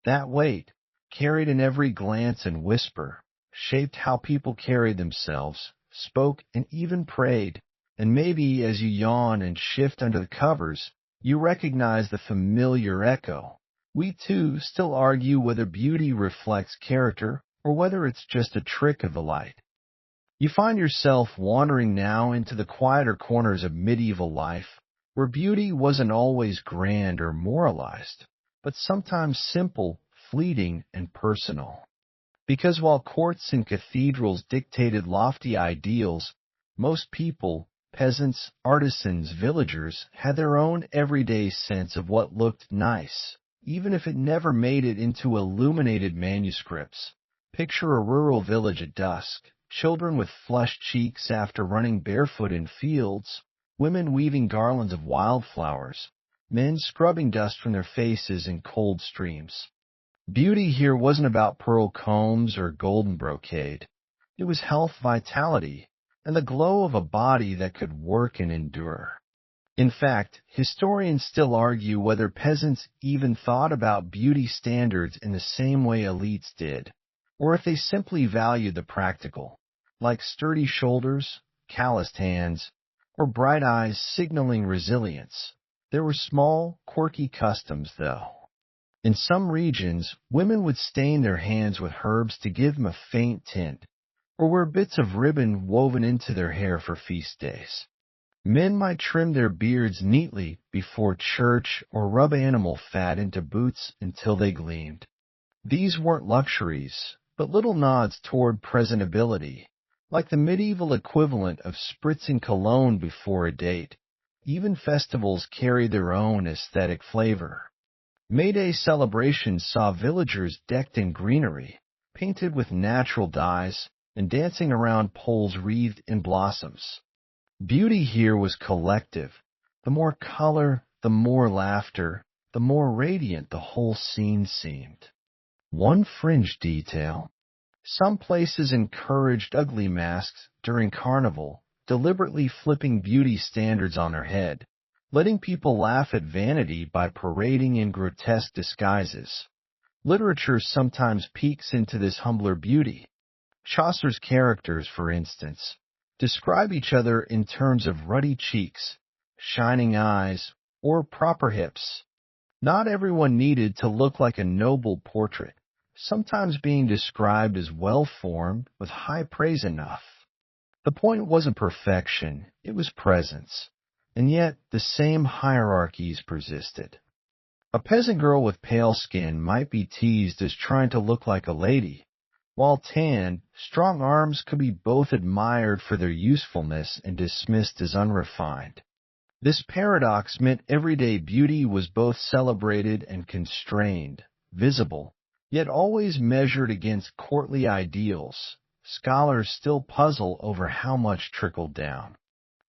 That weight, carried in every glance and whisper, shaped how people carried themselves, spoke, and even prayed. And maybe as you yawn and shift under the covers, you recognize the familiar echo. We too still argue whether beauty reflects character or whether it's just a trick of the light. You find yourself wandering now into the quieter corners of medieval life, where beauty wasn't always grand or moralized, but sometimes simple, fleeting, and personal. Because while courts and cathedrals dictated lofty ideals, most people, peasants, artisans, villagers, had their own everyday sense of what looked nice, even if it never made it into illuminated manuscripts. Picture a rural village at dusk, children with flushed cheeks after running barefoot in fields, women weaving garlands of wildflowers, men scrubbing dust from their faces in cold streams. Beauty here wasn't about pearl combs or golden brocade. It was health, vitality, and the glow of a body that could work and endure. In fact, historians still argue whether peasants even thought about beauty standards in the same way elites did, or if they simply valued the practical, like sturdy shoulders, calloused hands, or bright eyes signaling resilience. There were small, quirky customs, though. In some regions, women would stain their hands with herbs to give them a faint tint, or wear bits of ribbon woven into their hair for feast days. Men might trim their beards neatly before church or rub animal fat into boots until they gleamed. These weren't luxuries, but little nods toward presentability, like the medieval equivalent of spritzing cologne before a date. Even festivals carried their own aesthetic flavor. May Day celebrations saw villagers decked in greenery, painted with natural dyes, and dancing around poles wreathed in blossoms. Beauty here was collective. The more color, the more laughter, the more radiant the whole scene seemed. One fringe detail. Some places encouraged ugly masks during Carnival, deliberately flipping beauty standards on their head, letting people laugh at vanity by parading in grotesque disguises. Literature sometimes peeks into this humbler beauty. Chaucer's characters, for instance, describe each other in terms of ruddy cheeks, shining eyes, or proper hips. Not everyone needed to look like a noble portrait, sometimes being described as well-formed with high praise enough. The point wasn't perfection, it was presence, and yet the same hierarchies persisted. A peasant girl with pale skin might be teased as trying to look like a lady, while tanned, strong arms could be both admired for their usefulness and dismissed as unrefined. This paradox meant everyday beauty was both celebrated and constrained, visible, yet always measured against courtly ideals. Scholars still puzzle over how much trickled down.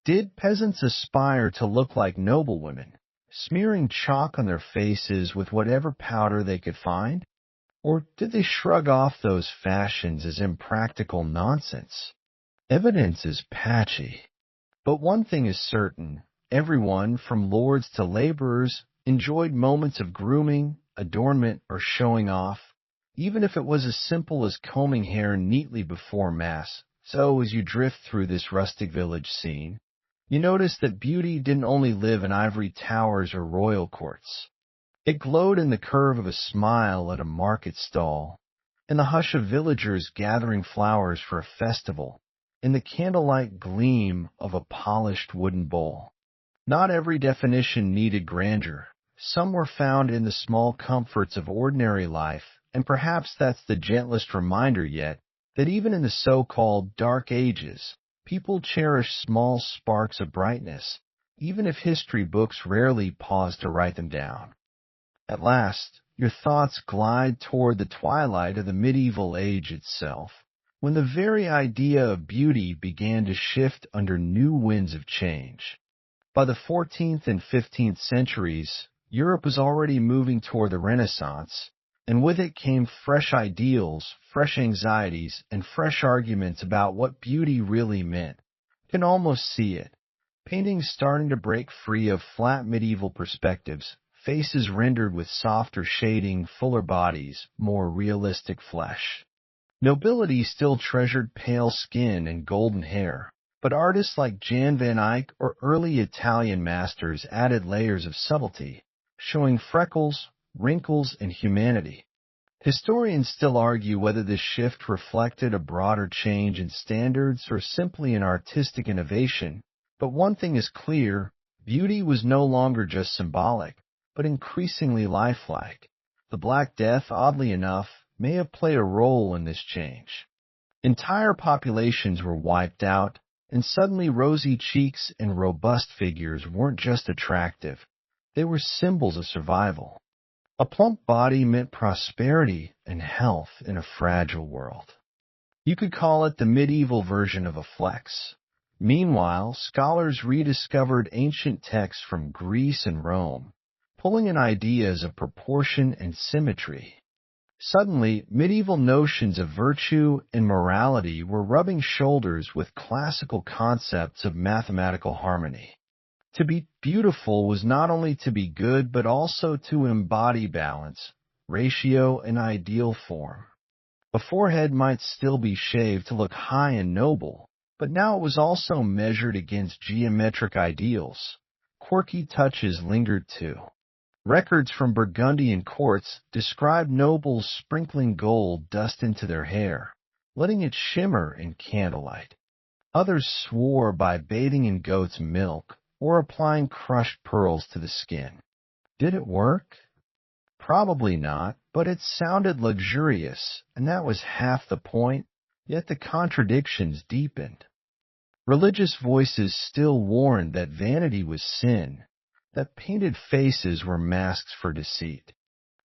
Did peasants aspire to look like noblewomen, smearing chalk on their faces with whatever powder they could find? Or did they shrug off those fashions as impractical nonsense? Evidence is patchy. But one thing is certain. Everyone, from lords to laborers, enjoyed moments of grooming, adornment, or showing off, even if it was as simple as combing hair neatly before Mass. So, as you drift through this rustic village scene, you notice that beauty didn't only live in ivory towers or royal courts. It glowed in the curve of a smile at a market stall, in the hush of villagers gathering flowers for a festival, in the candlelight gleam of a polished wooden bowl. Not every definition needed grandeur. Some were found in the small comforts of ordinary life, and perhaps that's the gentlest reminder yet, that even in the so-called dark ages, people cherish small sparks of brightness, even if history books rarely pause to write them down. At last, your thoughts glide toward the twilight of the medieval age itself, when the very idea of beauty began to shift under new winds of change. By the 14th and 15th centuries, Europe was already moving toward the Renaissance, and with it came fresh ideals, fresh anxieties, and fresh arguments about what beauty really meant. You can almost see it. Paintings starting to break free of flat medieval perspectives, faces rendered with softer shading, fuller bodies, more realistic flesh. Nobility still treasured pale skin and golden hair, but artists like Jan van Eyck or early Italian masters added layers of subtlety, showing freckles, wrinkles, and humanity. Historians still argue whether this shift reflected a broader change in standards or simply an artistic innovation, but one thing is clear, beauty was no longer just symbolic, but increasingly lifelike. The Black Death, oddly enough, may have played a role in this change. Entire populations were wiped out, and suddenly rosy cheeks and robust figures weren't just attractive, they were symbols of survival. A plump body meant prosperity and health in a fragile world. You could call it the medieval version of a flex. Meanwhile, scholars rediscovered ancient texts from Greece and Rome, pulling in ideas of proportion and symmetry. Suddenly, medieval notions of virtue and morality were rubbing shoulders with classical concepts of mathematical harmony. To be beautiful was not only to be good, but also to embody balance, ratio, and ideal form. A forehead might still be shaved to look high and noble, but now it was also measured against geometric ideals. Quirky touches lingered too. Records from Burgundian courts described nobles sprinkling gold dust into their hair, letting it shimmer in candlelight. Others swore by bathing in goat's milk or applying crushed pearls to the skin. Did it work? Probably not, but it sounded luxurious, and that was half the point. Yet the contradictions deepened. Religious voices still warned that vanity was sin, that painted faces were masks for deceit.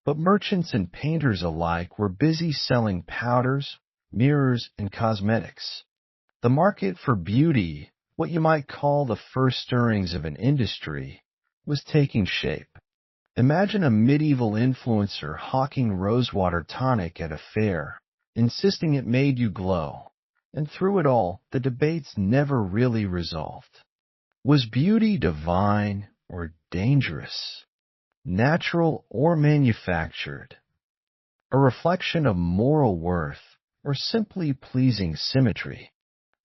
But merchants and painters alike were busy selling powders, mirrors, and cosmetics. The market for beauty, what you might call the first stirrings of an industry, was taking shape. Imagine a medieval influencer hawking rosewater tonic at a fair, insisting it made you glow. And through it all, the debates never really resolved. Was beauty divine or dangerous? Natural or manufactured? A reflection of moral worth or simply pleasing symmetry?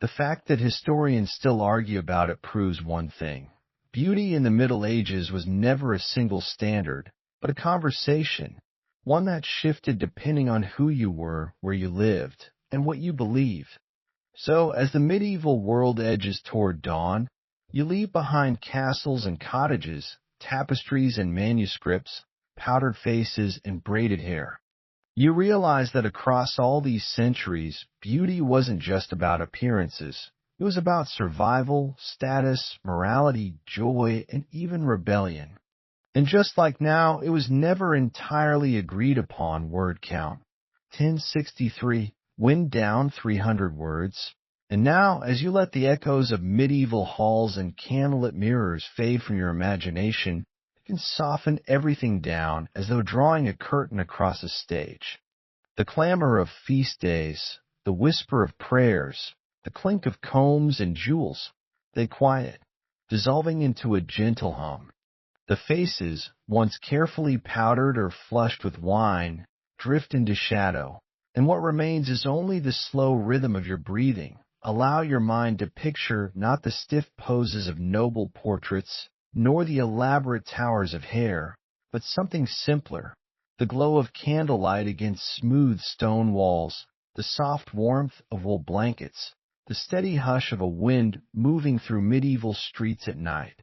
The fact that historians still argue about it proves one thing. Beauty in the Middle Ages was never a single standard, but a conversation, one that shifted depending on who you were, where you lived, and what you believed. So, as the medieval world edges toward dawn, you leave behind castles and cottages, tapestries and manuscripts, powdered faces and braided hair. You realize that across all these centuries, beauty wasn't just about appearances. It was about survival, status, morality, joy, and even rebellion. And just like now, it was never entirely agreed upon word count. 1063, wind down 300 words. And now, as you let the echoes of medieval halls and candlelit mirrors fade from your imagination, you can soften everything down as though drawing a curtain across a stage. The clamor of feast days, the whisper of prayers, the clink of combs and jewels, they quiet, dissolving into a gentle hum. The faces, once carefully powdered or flushed with wine, drift into shadow, and what remains is only the slow rhythm of your breathing. Allow your mind to picture not the stiff poses of noble portraits, nor the elaborate towers of hair, but something simpler, the glow of candlelight against smooth stone walls, the soft warmth of wool blankets, the steady hush of a wind moving through medieval streets at night.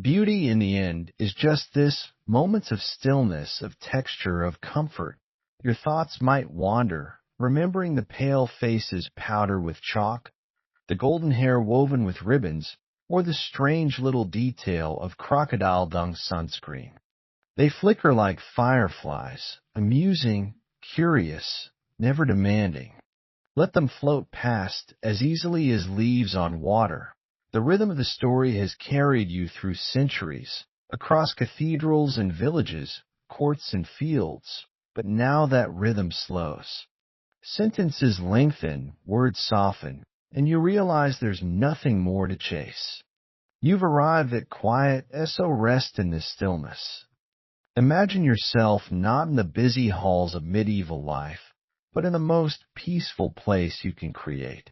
Beauty, in the end, is just this, moments of stillness, of texture, of comfort. Your thoughts might wander, remembering the pale faces powdered with chalk, the golden hair woven with ribbons, or the strange little detail of crocodile dung sunscreen. They flicker like fireflies, amusing, curious, never demanding. Let them float past as easily as leaves on water. The rhythm of the story has carried you through centuries, across cathedrals and villages, courts and fields, but now that rhythm slows. Sentences lengthen, words soften, and you realize there's nothing more to chase. You've arrived at quiet, so rest in this stillness. Imagine yourself not in the busy halls of medieval life, but in the most peaceful place you can create.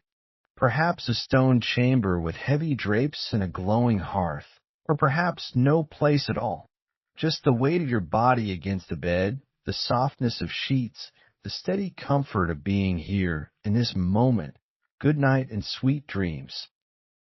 Perhaps a stone chamber with heavy drapes and a glowing hearth, or perhaps no place at all. Just the weight of your body against the bed, the softness of sheets, the steady comfort of being here in this moment. Good night and sweet dreams.